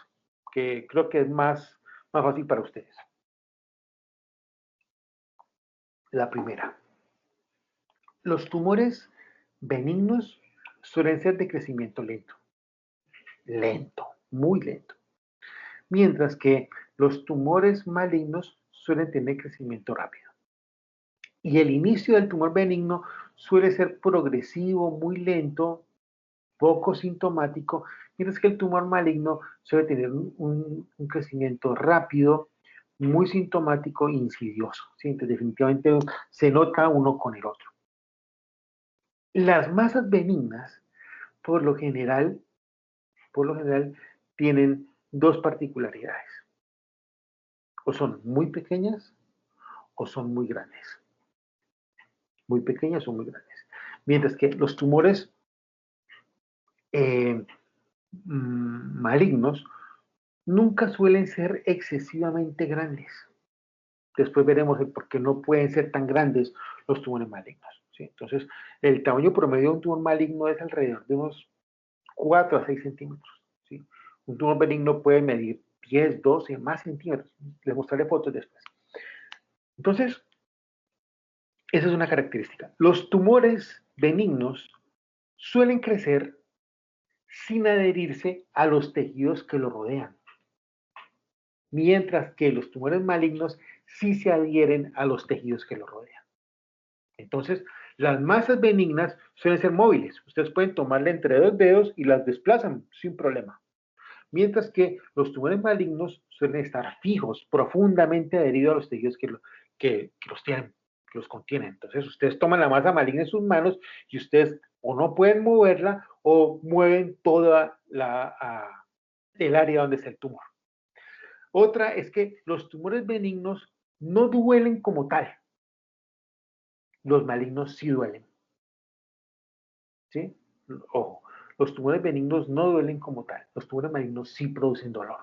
que creo que es más fácil para ustedes. La primera, los tumores benignos suelen ser de crecimiento lento, muy lento. Mientras que los tumores malignos suelen tener crecimiento rápido. Y el inicio del tumor benigno suele ser progresivo, muy lento, poco sintomático, mientras que el tumor maligno suele tener un crecimiento rápido, muy sintomático e insidioso. ¿Sí? Entonces, definitivamente se nota uno con el otro. Las masas benignas, por lo general, tienen dos particularidades. O son muy pequeñas o son muy grandes. Muy pequeñas o muy grandes. Mientras que los tumores malignos nunca suelen ser excesivamente grandes. Después veremos el por qué no pueden ser tan grandes los tumores malignos. ¿Sí? Entonces, el tamaño promedio de un tumor maligno es alrededor de unos 4 a 6 centímetros. ¿Sí? Un tumor benigno puede medir 10, 12, más centímetros. Les mostraré fotos después. Entonces, esa es una característica. Los tumores benignos suelen crecer sin adherirse a los tejidos que lo rodean, mientras que los tumores malignos sí se adhieren a los tejidos que lo rodean. Entonces, las masas benignas suelen ser móviles. Ustedes pueden tomarla entre dos dedos y las desplazan sin problema. Mientras que los tumores malignos suelen estar fijos, profundamente adheridos a los tejidos que los tienen, que los contienen. Entonces, ustedes toman la masa maligna en sus manos y ustedes o no pueden moverla o mueven toda el área donde está el tumor. Otra es que los tumores benignos no duelen como tal. Los malignos sí duelen. ¿Sí? Ojo, los tumores benignos no duelen como tal. Los tumores malignos sí producen dolor.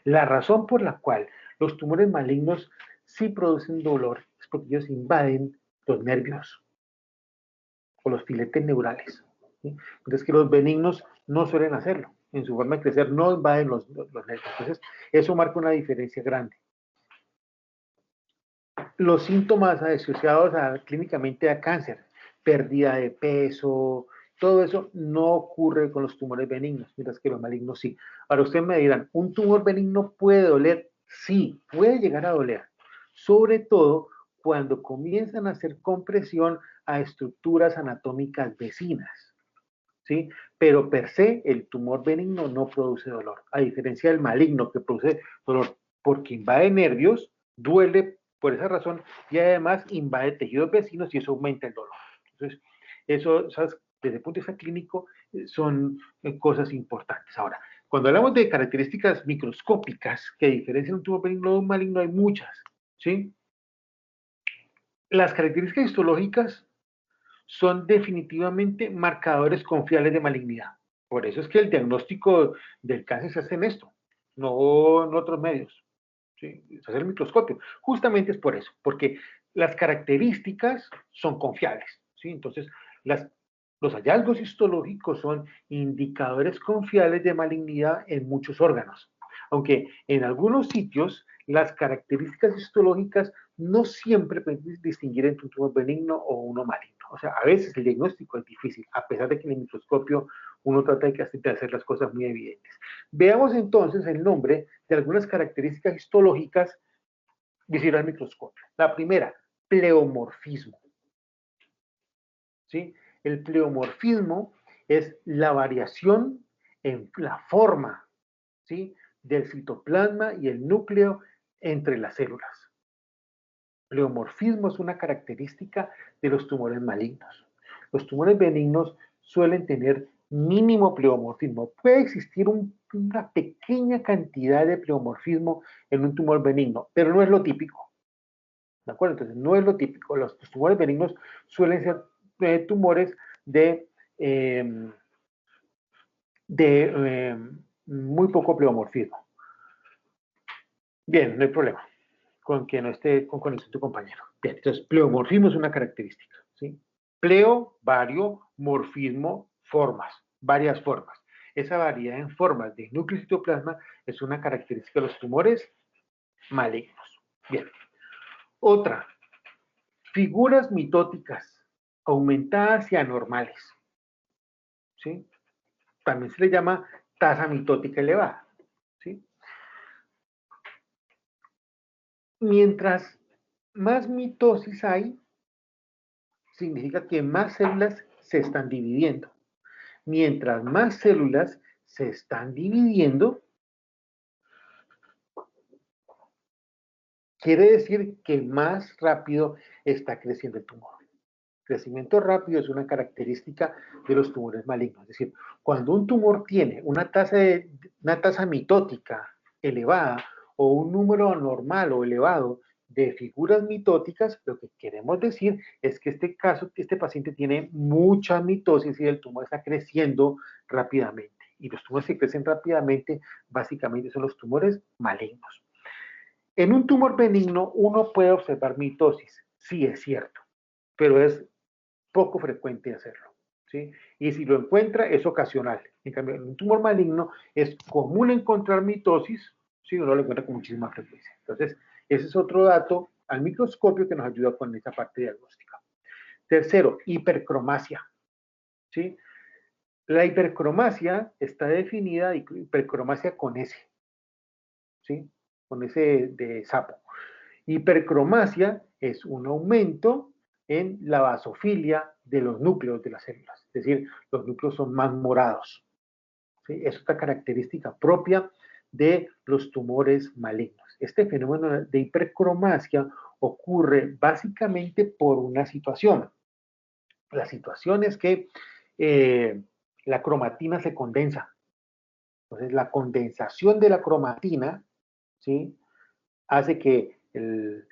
La razón por la cual Los tumores malignos sí producen dolor, es porque ellos invaden los nervios o los filetes neurales. ¿Sí? Entonces, que los benignos no suelen hacerlo. En su forma de crecer no invaden los nervios. Entonces, eso marca una diferencia grande. Los síntomas asociados clínicamente a cáncer, pérdida de peso, todo eso no ocurre con los tumores benignos, mientras que los malignos sí. Ahora ustedes me dirán, ¿un tumor benigno puede doler? Sí, puede llegar a doler, sobre todo cuando comienzan a hacer compresión a estructuras anatómicas vecinas, ¿sí? Pero per se, el tumor benigno no produce dolor, a diferencia del maligno que produce dolor porque invade nervios, duele por esa razón y además invade tejidos vecinos y eso aumenta el dolor. Entonces, eso, ¿sabes? Desde el punto de vista clínico, son cosas importantes. Ahora, cuando hablamos de características microscópicas que diferencian un tumor benigno de un maligno, hay muchas, ¿sí? Las características histológicas son definitivamente marcadores confiables de malignidad. Por eso es que el diagnóstico del cáncer se hace en esto, no en otros medios. ¿Sí? Se hace el microscopio. Justamente es por eso, porque las características son confiables. ¿Sí? Entonces, los hallazgos histológicos son indicadores confiables de malignidad en muchos órganos. Aunque en algunos sitios las características histológicas no siempre pueden distinguir entre un tumor benigno o uno maligno. O sea, a veces el diagnóstico es difícil, a pesar de que en el microscopio uno trata de hacer las cosas muy evidentes. Veamos entonces el nombre de algunas características histológicas visibles al microscopio. La primera, pleomorfismo. ¿Sí? El pleomorfismo es la variación en la forma, ¿sí?, del citoplasma y el núcleo entre las células. Pleomorfismo es una característica de los tumores malignos. Los tumores benignos suelen tener mínimo pleomorfismo. Puede existir una pequeña cantidad de pleomorfismo en un tumor benigno, pero no es lo típico. ¿De acuerdo? Entonces, no es lo típico. Los tumores benignos suelen ser tumores de muy poco pleomorfismo. Bien, no hay problema con que no esté con conexión tu compañero. Bien, entonces, pleomorfismo es una característica, ¿sí? Pleo, vario, morfismo, formas, varias formas. Esa variedad en formas de núcleo y citoplasma es una característica de los tumores malignos. Bien. Otra, figuras mitóticas aumentadas y anormales, ¿sí? También se le llama tasa mitótica elevada, ¿sí? Mientras más mitosis hay, significa que más células se están dividiendo. Mientras más células se están dividiendo, quiere decir que más rápido está creciendo el tumor. Crecimiento rápido es una característica de los tumores malignos. Es decir, cuando un tumor tiene una tasa mitótica elevada o un número anormal o elevado de figuras mitóticas, lo que queremos decir es que este paciente tiene mucha mitosis y el tumor está creciendo rápidamente. Y los tumores que crecen rápidamente básicamente son los tumores malignos. En un tumor benigno uno puede observar mitosis, sí es cierto, pero es poco frecuente hacerlo, ¿sí? Y si lo encuentra es ocasional. En cambio, en un tumor maligno es común encontrar mitosis, si uno lo encuentra con muchísima frecuencia. Entonces, ese es otro dato al microscopio que nos ayuda con esta parte diagnóstica. Tercero, hipercromasia, ¿sí? La hipercromasia está definida, hipercromasia con S, ¿sí? Con S de sapo. Hipercromasia es un aumento en la basofilia de los núcleos de las células, es decir, los núcleos son más morados. ¿Sí? Es otra característica propia de los tumores malignos. Este fenómeno de hipercromasia ocurre básicamente por una situación. La situación es que la cromatina se condensa. Entonces, la condensación de la cromatina, ¿sí?, hace que el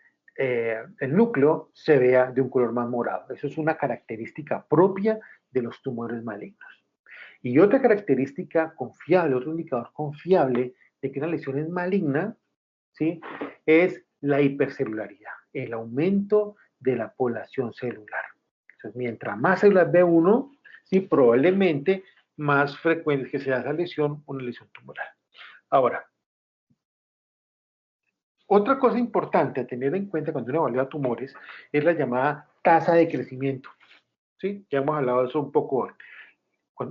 núcleo se vea de un color más morado. Eso es una característica propia de los tumores malignos. Y otra característica confiable, otro indicador confiable de que una lesión es maligna, ¿sí?, es la hipercelularidad, el aumento de la población celular. Entonces, mientras más células ve uno, sí, probablemente más frecuente es que sea esa lesión, una lesión tumoral. Ahora, otra cosa importante a tener en cuenta cuando uno evalúa tumores es la llamada tasa de crecimiento. ¿Sí? Ya hemos hablado de eso un poco hoy.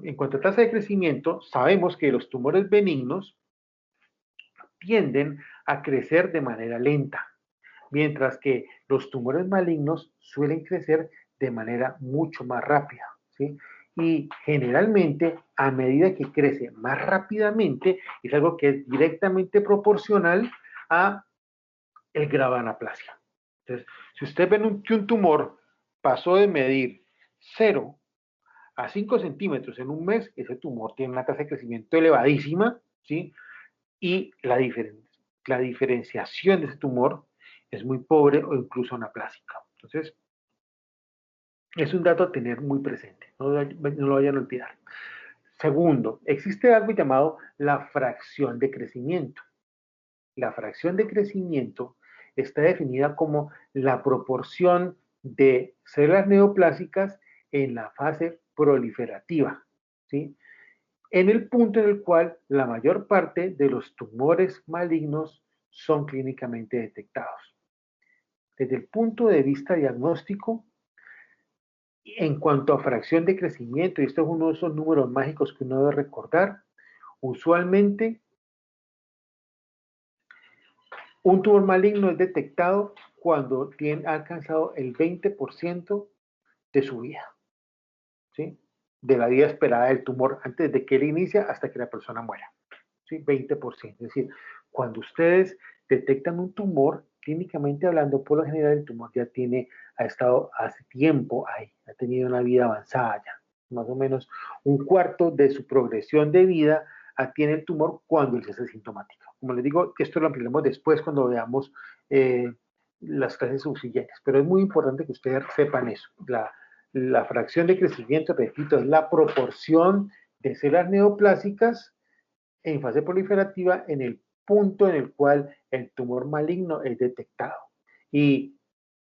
En cuanto a tasa de crecimiento, sabemos que los tumores benignos tienden a crecer de manera lenta, mientras que los tumores malignos suelen crecer de manera mucho más rápida, ¿sí? Y generalmente, a medida que crece más rápidamente, es algo que es directamente proporcional a el grado de anaplasia. Entonces, si usted ven que un tumor pasó de medir 0 a 5 centímetros en un mes, ese tumor tiene una tasa de crecimiento elevadísima, ¿sí? Y la diferenciación de ese tumor es muy pobre o incluso anaplásica. Entonces, es un dato a tener muy presente, no lo vayan a olvidar. Segundo, existe algo llamado la fracción de crecimiento. La fracción de crecimiento está definida como la proporción de células neoplásicas en la fase proliferativa, ¿sí? En el punto en el cual la mayor parte de los tumores malignos son clínicamente detectados. Desde el punto de vista diagnóstico, en cuanto a fracción de crecimiento, y esto es uno de esos números mágicos que uno debe recordar, usualmente un tumor maligno es detectado cuando ha alcanzado el 20% de su vida, ¿sí? De la vida esperada del tumor antes de que él inicia hasta que la persona muera, ¿sí? 20%. Es decir, cuando ustedes detectan un tumor, clínicamente hablando, por lo general el tumor ya ha estado hace tiempo ahí, ha tenido una vida avanzada ya. Más o menos un cuarto de su progresión de vida tiene el tumor cuando él se hace sintomático. Como les digo, esto lo ampliaremos después cuando veamos las clases subsiguientes, pero es muy importante que ustedes sepan eso. La fracción de crecimiento, repito, es la proporción de células neoplásicas en fase proliferativa en el punto en el cual el tumor maligno es detectado. Y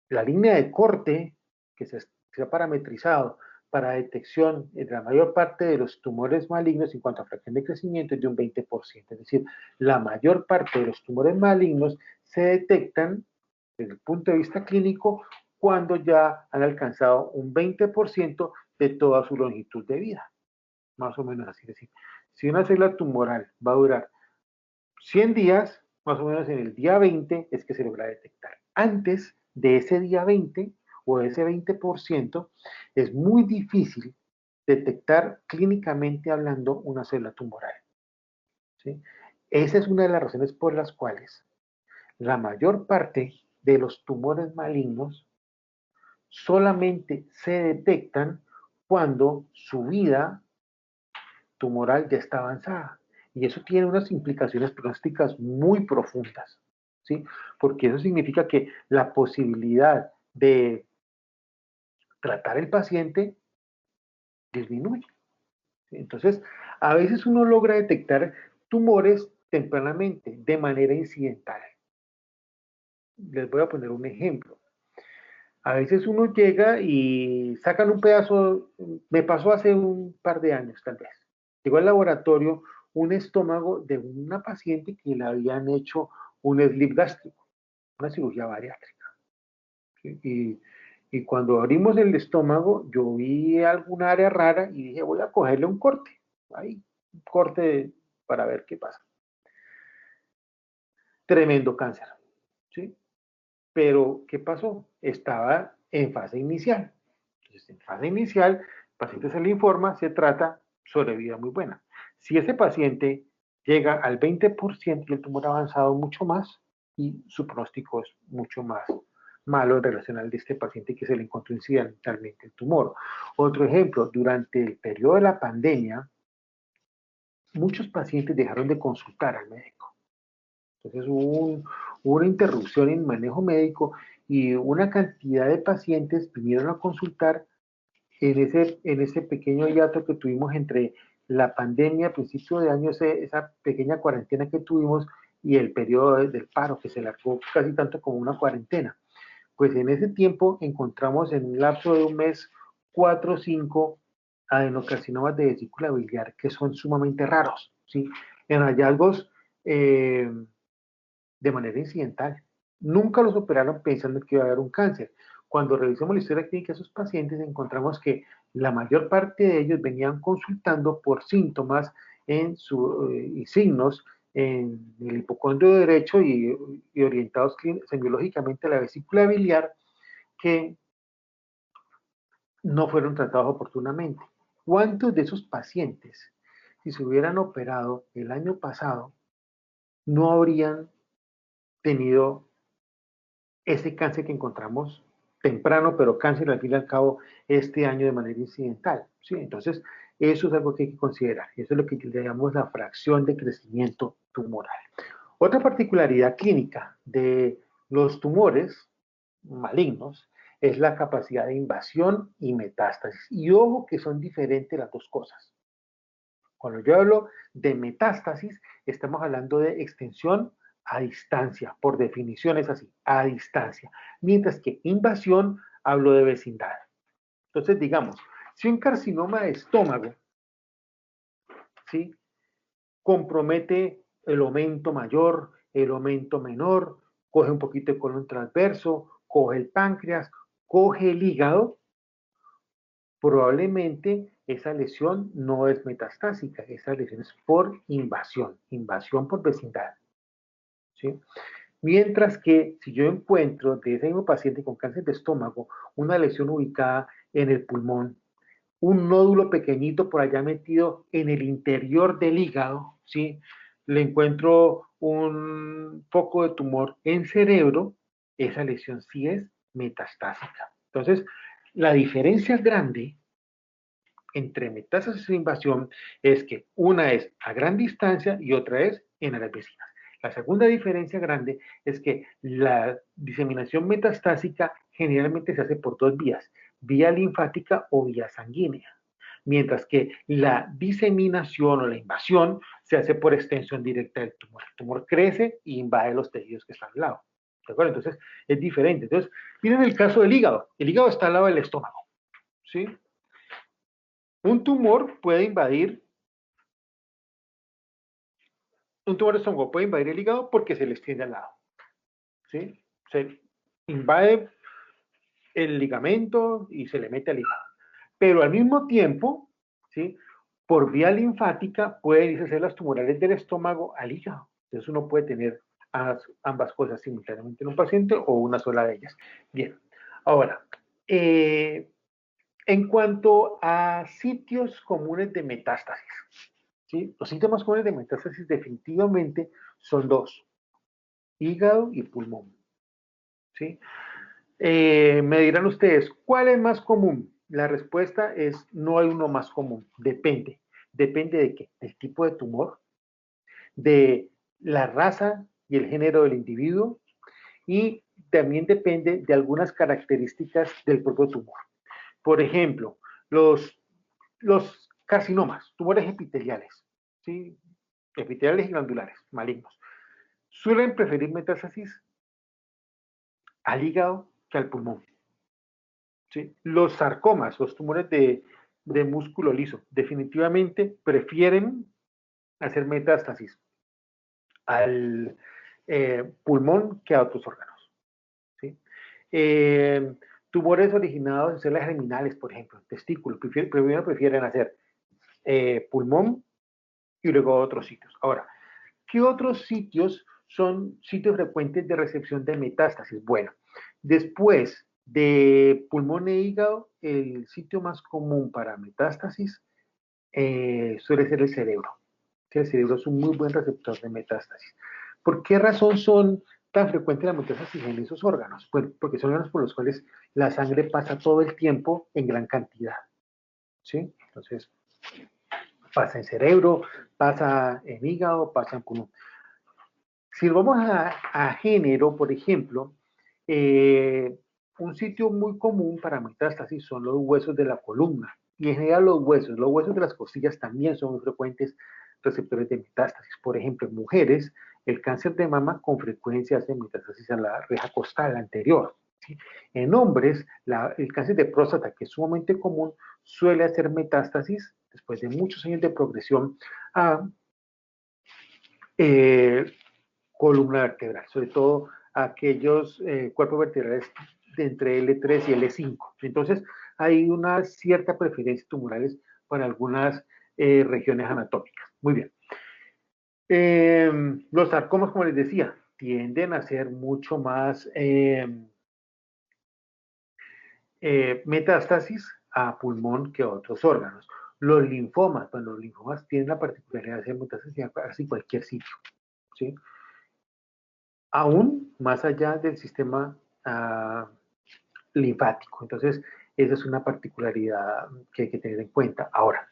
la línea de corte que se ha parametrizado para detección de la mayor parte de los tumores malignos en cuanto a fracción de crecimiento es de un 20%. Es decir, la mayor parte de los tumores malignos se detectan desde el punto de vista clínico cuando ya han alcanzado un 20% de toda su longitud de vida. Más o menos así. Es decir, si una célula tumoral va a durar 100 días, más o menos en el día 20 es que se logra detectar. Antes de ese día 20 o de ese 20%, es muy difícil detectar clínicamente hablando una célula tumoral, ¿sí? Esa es una de las razones por las cuales la mayor parte de los tumores malignos solamente se detectan cuando su vida tumoral ya está avanzada. Y eso tiene unas implicaciones pronósticas muy profundas, ¿sí? Porque eso significa que la posibilidad de tratar el paciente disminuye. ¿Sí? Entonces, a veces uno logra detectar tumores tempranamente, de manera incidental. Les voy a poner un ejemplo. A veces uno llega y sacan un pedazo, me pasó hace un par de años tal vez. Llegó al laboratorio un estómago de una paciente que le habían hecho un slip gástrico, una cirugía bariátrica. ¿Sí? Y cuando abrimos el estómago, yo vi alguna área rara y dije, voy a cogerle un corte. Ahí, un corte para ver qué pasa. Tremendo cáncer. ¿Sí? Pero, ¿qué pasó? Estaba en fase inicial. Entonces, en fase inicial, el paciente se le informa, se trata, sobrevida muy buena. Si ese paciente llega al 20% y el tumor ha avanzado mucho más, y su pronóstico es mucho más malo en relación al de este paciente que se le encontró incidentalmente el tumor. Otro ejemplo, durante el periodo de la pandemia, muchos pacientes dejaron de consultar al médico. Entonces hubo una interrupción en el manejo médico y una cantidad de pacientes vinieron a consultar en ese pequeño hiato que tuvimos entre la pandemia a principios de año, esa pequeña cuarentena que tuvimos y el periodo del paro, que se alargó casi tanto como una cuarentena. Pues en ese tiempo encontramos en un lapso de un mes 4 o 5 adenocarcinomas de vesícula biliar que son sumamente raros, ¿sí? En hallazgos de manera incidental. Nunca los operaron pensando que iba a haber un cáncer. Cuando revisamos la historia clínica de esos pacientes, encontramos que la mayor parte de ellos venían consultando por síntomas y signos en el hipocondrio derecho y orientados semiológicamente a la vesícula biliar que no fueron tratados oportunamente. ¿Cuántos de esos pacientes, si se hubieran operado el año pasado, no habrían tenido ese cáncer que encontramos temprano, pero cáncer al fin y al cabo este año de manera incidental? ¿Sí? Entonces, eso es algo que hay que considerar. Eso es lo que llamamos la fracción de crecimiento tumoral. Otra particularidad clínica de los tumores malignos es la capacidad de invasión y metástasis. Y ojo que son diferentes las dos cosas. Cuando yo hablo de metástasis, estamos hablando de extensión a distancia, por definición es así, a distancia. Mientras que invasión, hablo de vecindad. Entonces, digamos, si un carcinoma de estómago, ¿sí?, compromete el aumento mayor, el aumento menor, coge un poquito de colon transverso, coge el páncreas, coge el hígado, probablemente esa lesión no es metastásica, esa lesión es por invasión, invasión por vecindad, ¿sí? Mientras que si yo encuentro de ese mismo paciente con cáncer de estómago una lesión ubicada en el pulmón, un nódulo pequeñito por allá metido en el interior del hígado, ¿sí?, le encuentro un foco de tumor en cerebro, esa lesión sí es metastásica. Entonces, la diferencia grande entre metástasis e invasión es que una es a gran distancia y otra es en áreas vecinas. La segunda diferencia grande es que la diseminación metastásica generalmente se hace por dos vías, vía linfática o vía sanguínea, mientras que la diseminación o la invasión se hace por extensión directa del tumor. El tumor crece y invade los tejidos que están al lado. ¿De acuerdo? Entonces, es diferente. Entonces, miren el caso del hígado. El hígado está al lado del estómago, ¿sí? Un tumor puede invadir, un tumor de estómago puede invadir el hígado porque se le extiende al lado, ¿sí? Se invade el ligamento y se le mete al hígado. Pero al mismo tiempo, ¿sí?, por vía linfática pueden irse células tumorales del estómago al hígado. Entonces uno puede tener ambas cosas simultáneamente en un paciente o una sola de ellas. Bien, ahora, en cuanto a sitios comunes de metástasis, ¿sí?, los síntomas comunes de metástasis definitivamente son dos, hígado y pulmón, ¿sí? Me dirán ustedes, ¿cuál es más común? La respuesta es, no hay uno más común, depende. ¿Depende de qué? Del tipo de tumor, de la raza y el género del individuo, y también depende de algunas características del propio tumor. Por ejemplo, los carcinomas, tumores epiteliales, ¿sí?, epiteliales y glandulares, malignos, suelen preferir metástasis al hígado que al pulmón, ¿sí? Los sarcomas, los tumores de músculo liso, definitivamente prefieren hacer metástasis al pulmón que a otros órganos, ¿sí? Tumores originados en células germinales, por ejemplo, testículos, primero prefieren hacer pulmón y luego otros sitios. Ahora, ¿qué otros sitios son sitios frecuentes de recepción de metástasis? Bueno, después de pulmón e hígado, el sitio más común para metástasis suele ser el cerebro. El cerebro es un muy buen receptor de metástasis. ¿Por qué razón son tan frecuentes las metástasis en esos órganos? Pues porque son órganos por los cuales la sangre pasa todo el tiempo en gran cantidad, ¿sí? Entonces, pasa en cerebro, pasa en hígado, pasa en pulmón. Si vamos a género, por ejemplo, un sitio muy común para metástasis son los huesos de la columna. Y en general los huesos de las costillas también son muy frecuentes receptores de metástasis. Por ejemplo, en mujeres el cáncer de mama con frecuencia hace metástasis a la reja costal anterior. ¿Sí? En hombres, el cáncer de próstata, que es sumamente común, suele hacer metástasis después de muchos años de progresión a columna vertebral, sobre todo aquellos cuerpos vertebrales de entre L3 y L5. Entonces, hay una cierta preferencia tumorales para algunas regiones anatómicas. Muy bien. Los sarcomas, como les decía, tienden a ser mucho más metástasis a pulmón que a otros órganos. Los linfomas, bueno, los linfomas tienen la particularidad de hacer metástasis a casi cualquier sitio, ¿sí? Aún más allá del sistema linfático. Entonces, esa es una particularidad que hay que tener en cuenta. Ahora,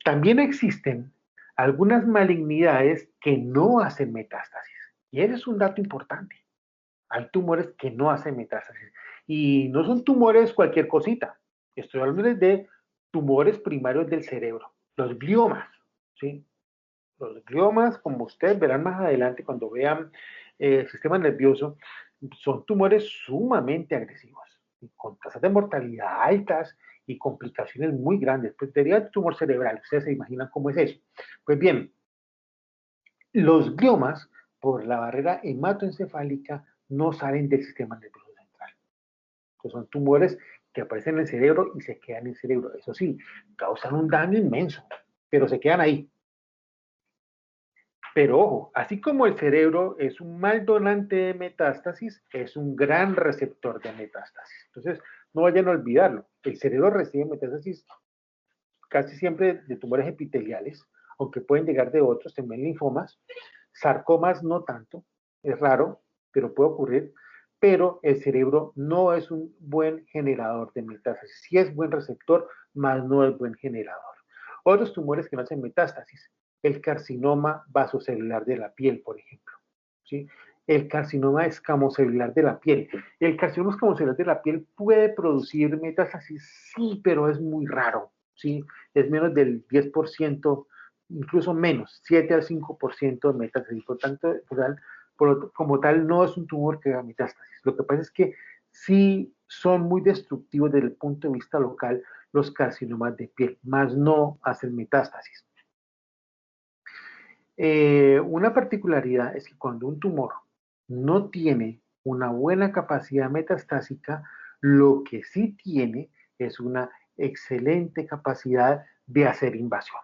también existen algunas malignidades que no hacen metástasis. Y ese es un dato importante. Hay tumores que no hacen metástasis. Y no son tumores cualquier cosita. Estoy hablando de tumores primarios del cerebro, los gliomas, ¿sí? Los gliomas, como ustedes verán más adelante cuando vean el sistema nervioso, son tumores sumamente agresivos, con tasas de mortalidad altas y complicaciones muy grandes. Pues deriva de tumor cerebral, ustedes se imaginan cómo es eso. Pues bien, los gliomas, por la barrera hematoencefálica, no salen del sistema nervioso central. Entonces son tumores que aparecen en el cerebro y se quedan en el cerebro. Eso sí, causan un daño inmenso, pero se quedan ahí. Pero ojo, así como el cerebro es un mal donante de metástasis, es un gran receptor de metástasis. Entonces, no vayan a olvidarlo. El cerebro recibe metástasis casi siempre de tumores epiteliales, aunque pueden llegar de otros, también linfomas. Sarcomas no tanto, es raro, pero puede ocurrir. Pero el cerebro no es un buen generador de metástasis. Sí es buen receptor, mas no es buen generador. Otros tumores que no hacen metástasis, el carcinoma vasocelular de la piel, por ejemplo, ¿sí? El carcinoma escamocelular de la piel. El carcinoma escamocelular de la piel puede producir metástasis, sí, pero es muy raro, ¿sí? Es menos del 10%, incluso menos, 7 al 5% de metástasis. Por tanto, como tal, no es un tumor que haga metástasis. Lo que pasa es que sí son muy destructivos desde el punto de vista local los carcinomas de piel, más no hacen metástasis. Una particularidad es que cuando un tumor no tiene una buena capacidad metastásica, lo que sí tiene es una excelente capacidad de hacer invasión.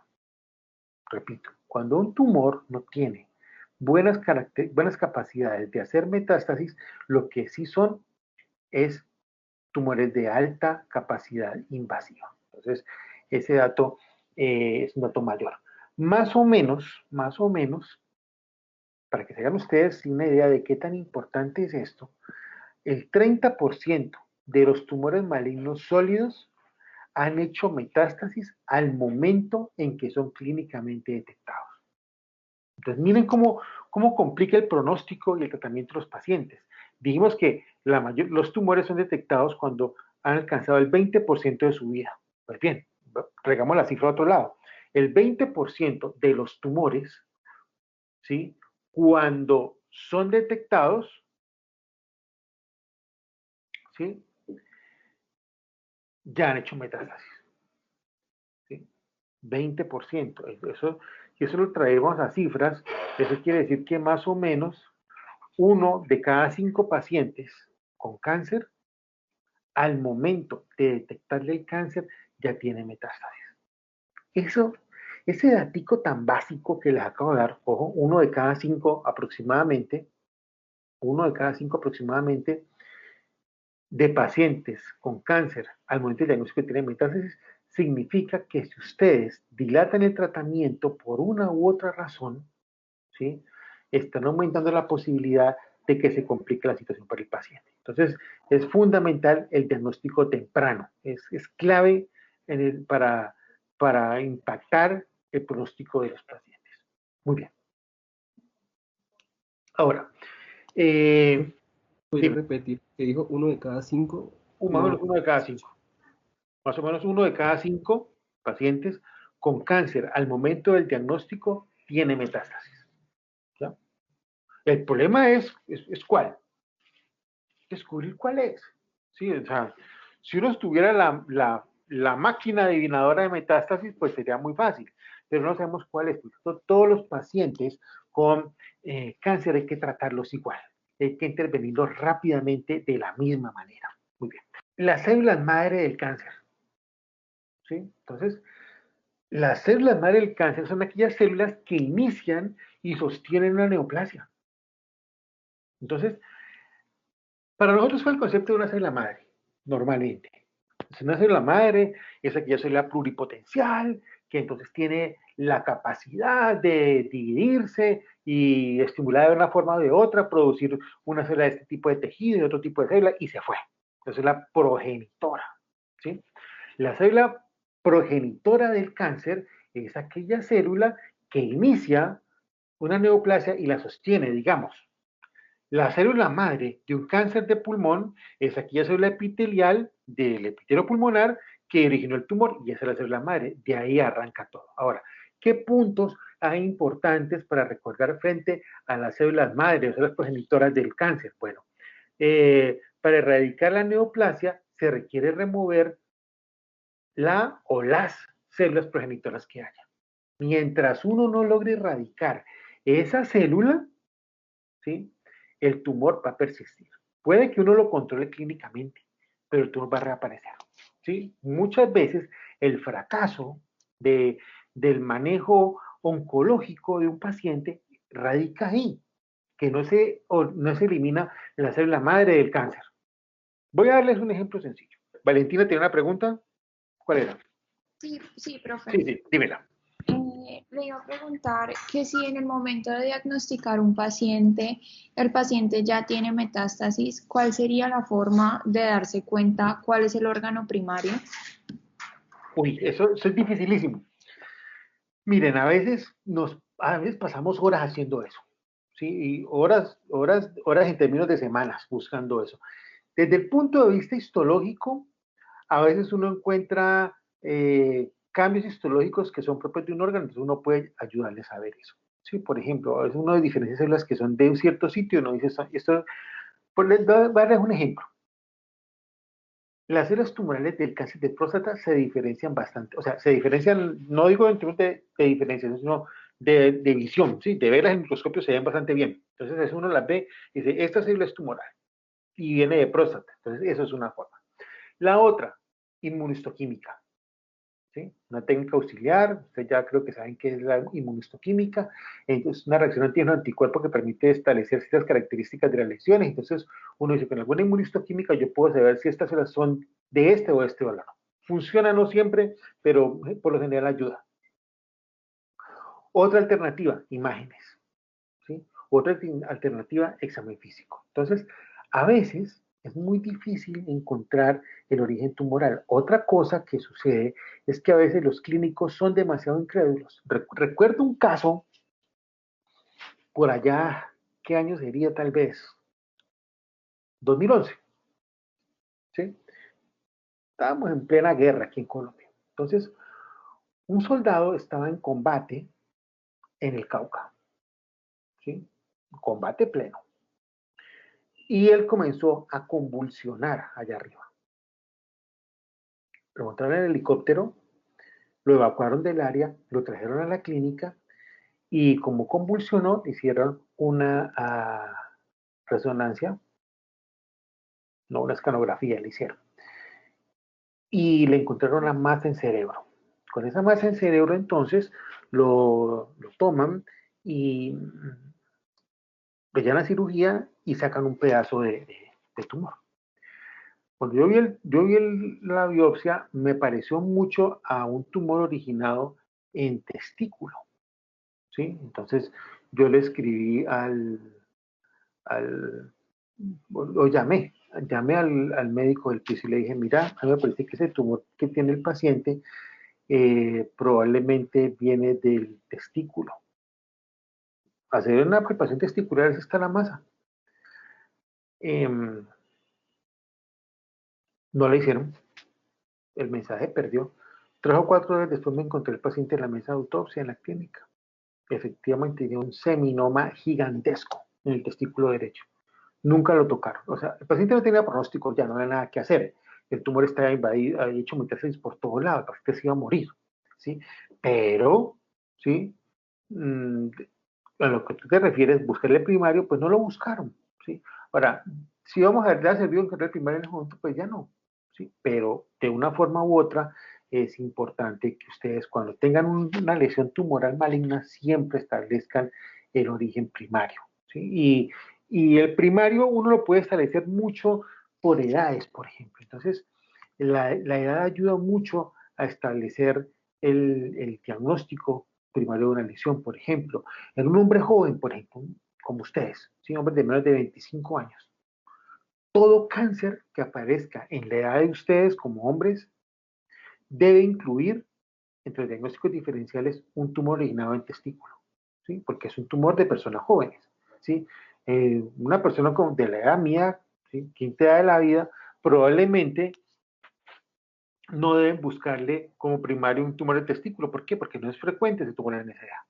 Repito, cuando un tumor no tiene buenas capacidades de hacer metástasis, lo que sí son es tumores de alta capacidad invasiva. Entonces, ese dato es un dato mayor. Más o menos, para que se hagan ustedes una idea de qué tan importante es esto, el 30% de los tumores malignos sólidos han hecho metástasis al momento en que son clínicamente detectados. Entonces, miren cómo complica el pronóstico y el tratamiento de los pacientes. Dijimos que los tumores son detectados cuando han alcanzado el 20% de su vida. Pues bien, regamos la cifra a otro lado. El 20% de los tumores, ¿sí? Cuando son detectados, ¿sí? Ya han hecho metástasis, ¿sí? 20%. Si eso lo traemos a cifras, eso quiere decir que más o menos 1 de cada 5 pacientes con cáncer, al momento de detectarle el cáncer, ya tiene metástasis. Ese datico tan básico que les acabo de dar, ojo, 1 de cada 5 aproximadamente, 1 de cada 5 aproximadamente de pacientes con cáncer al momento del diagnóstico que tienen metástasis, significa que si ustedes dilatan el tratamiento por una u otra razón, ¿sí? Están aumentando la posibilidad de que se complique la situación para el paciente. Entonces, es fundamental el diagnóstico temprano, es clave para impactar el pronóstico de los pacientes. Muy bien. Ahora, ¿Podría repetir que dijo 1 de cada 5? Más o menos 1 de cada 5. Más o menos 1 de cada 5 pacientes con cáncer al momento del diagnóstico tiene metástasis. ¿Ya? El problema es cuál. Descubrir cuál es. ¿Sí? O sea, si uno estuviera la máquina adivinadora de metástasis, pues sería muy fácil, pero no sabemos cuál es. Todos los pacientes con cáncer hay que tratarlos igual, hay que intervenirlos rápidamente de la misma manera. Muy bien. Las células madre del cáncer. ¿Sí? Entonces, las células madre del cáncer son aquellas células que inician y sostienen una neoplasia. Entonces, para nosotros fue el concepto de una célula madre, normalmente. Una célula madre es aquella célula pluripotencial que entonces tiene la capacidad de dividirse y estimular de una forma o de otra, producir una célula de este tipo de tejido y otro tipo de célula, y se fue. Entonces la progenitora. ¿Sí? La célula progenitora del cáncer es aquella célula que inicia una neoplasia y la sostiene, digamos. La célula madre de un cáncer de pulmón es aquella célula epitelial del epitelio pulmonar que originó el tumor y esa es la célula madre. De ahí arranca todo. Ahora, ¿qué puntos hay importantes para recordar frente a las células madre o células progenitoras del cáncer? Bueno, para erradicar la neoplasia se requiere remover la o las células progenitoras que haya. Mientras uno no logre erradicar esa célula, ¿sí?, el tumor va a persistir. Puede que uno lo controle clínicamente, pero el tumor va a reaparecer. ¿Sí? Muchas veces el fracaso del manejo oncológico de un paciente radica ahí, que no se elimina la célula madre del cáncer. Voy a darles un ejemplo sencillo. Valentina, ¿tiene una pregunta? ¿Cuál era? Sí, profe. Sí, dímela. Le iba a preguntar que si en el momento de diagnosticar un paciente, el paciente ya tiene metástasis, ¿cuál sería la forma de darse cuenta cuál es el órgano primario? Uy, eso es dificilísimo. Miren, a veces pasamos horas haciendo eso, ¿sí? Y horas en términos de semanas buscando eso. Desde el punto de vista histológico, a veces uno encuentra cambios histológicos que son propios de un órgano, entonces uno puede ayudarles a ver eso. Sí, por ejemplo, a veces uno diferencia células que son de un cierto sitio, uno dice, voy a darles un ejemplo. Las células tumorales del cáncer de próstata se diferencian bastante, o sea, se diferencian, no digo en términos de diferenciación, sino de visión, ¿sí? De verlas en el microscopio se ven bastante bien. Entonces, eso uno las ve y dice, esta célula es tumoral y viene de próstata. Entonces, eso es una forma. La otra, inmunohistoquímica. ¿Sí? Una técnica auxiliar, ustedes ya creo que saben qué es la inmunohistoquímica, entonces una reacción antígeno-anticuerpo que permite establecer ciertas características de las lesiones, entonces uno dice, con alguna inmunohistoquímica yo puedo saber si estas células son de este o este órgano. Funciona no siempre, pero por lo general ayuda. Otra alternativa, imágenes. ¿Sí? Otra alternativa, examen físico. Entonces, a veces es muy difícil encontrar el origen tumoral. Otra cosa que sucede es que a veces los clínicos son demasiado incrédulos. Recuerdo un caso por allá, ¿qué año sería tal vez? 2011. ¿Sí? Estábamos en plena guerra aquí en Colombia. Entonces, un soldado estaba en combate en el Cauca. ¿Sí? Combate pleno. Y él comenzó a convulsionar allá arriba. Lo montaron en el helicóptero, lo evacuaron del área, lo trajeron a la clínica y como convulsionó, hicieron una resonancia, no una escanografía, le hicieron. Y le encontraron una masa en cerebro. Con esa masa en cerebro, entonces, lo toman y le llevan a cirugía y sacan un pedazo de tumor. Cuando yo vi la biopsia, me pareció mucho a un tumor originado en testículo. ¿Sí? Entonces, yo le escribí lo llamé al médico del piso y le dije, mira, a mí me parece que ese tumor que tiene el paciente probablemente viene del testículo. Hacer una palpación testicular es está la masa. No la hicieron. El mensaje perdió. 3 o 4 horas después me encontré el paciente en la mesa de autopsia en la clínica. Efectivamente tenía un seminoma gigantesco. en el testículo derecho. Nunca lo tocaron. O sea, el paciente no tenía pronóstico, ya no había nada que hacer. El tumor estaba invadido, había hecho metástasis por todos lados, el paciente se iba a morir, ¿sí? Pero, ¿sí? A lo que tú te refieres, buscarle primario, pues no lo buscaron, ¿sí? Ahora, si vamos a ver, ¿le ha servido encontrar primario en ese momento? Pues ya no, ¿sí? Pero de una forma u otra es importante que ustedes cuando tengan una lesión tumoral maligna siempre establezcan el origen primario, ¿sí? Y el primario uno lo puede establecer mucho por edades, por ejemplo. Entonces, la edad ayuda mucho a establecer el diagnóstico primario de una lesión, por ejemplo. En un hombre joven, por ejemplo, como ustedes, ¿sí? Hombres de menos de 25 años, todo cáncer que aparezca en la edad de ustedes como hombres debe incluir entre los diagnósticos diferenciales un tumor originado en testículo, ¿sí? Porque es un tumor de personas jóvenes, ¿sí? Una persona de la edad mía, ¿sí? Quinta edad de la vida, probablemente no deben buscarle como primario un tumor de testículo. ¿Por qué? Porque no es frecuente ese tumor en esa edad,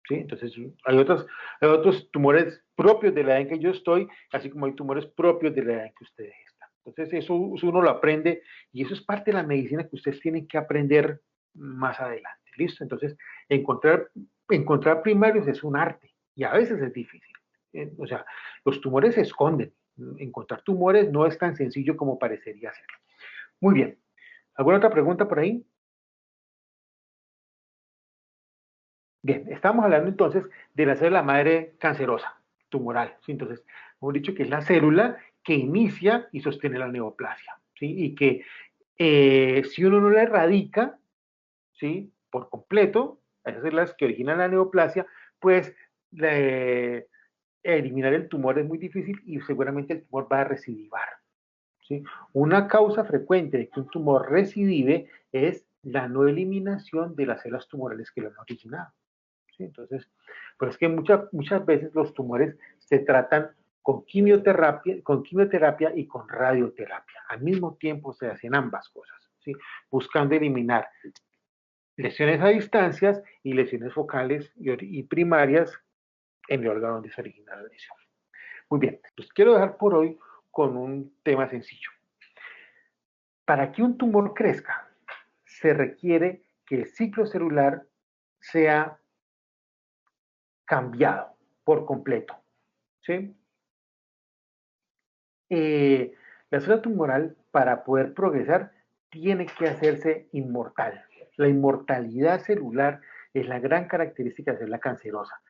¿sí? Entonces, hay otros tumores propios de la edad en que yo estoy, así como hay tumores propios de la edad en que ustedes están. Entonces, eso uno lo aprende y eso es parte de la medicina que ustedes tienen que aprender más adelante. ¿Listo? Entonces, encontrar primarios es un arte y a veces es difícil. O sea, los tumores se esconden. Encontrar tumores no es tan sencillo como parecería ser. Muy bien. ¿Alguna otra pregunta por ahí? Bien, estamos hablando entonces de la célula madre cancerosa, tumoral, ¿sí? Entonces, hemos dicho que es la célula que inicia y sostiene la neoplasia, ¿sí? Y que si uno no la erradica, ¿sí? Por completo, a esas células que originan la neoplasia, pues eliminar el tumor es muy difícil y seguramente el tumor va a recidivar, ¿sí? Una causa frecuente de que un tumor recidive es la no eliminación de las células tumorales que lo han originado. ¿Sí? Entonces, pues es que muchas veces los tumores se tratan con quimioterapia y con radioterapia. Al mismo tiempo se hacen ambas cosas, ¿sí? Buscando eliminar lesiones a distancias y lesiones focales y primarias en el órgano donde se origina la lesión. Muy bien, pues quiero dejar por hoy con un tema sencillo. Para que un tumor crezca, se requiere que el ciclo celular sea cambiado por completo, ¿sí? La célula tumoral, para poder progresar, tiene que hacerse inmortal. La inmortalidad celular es la gran característica de la célula cancerosa.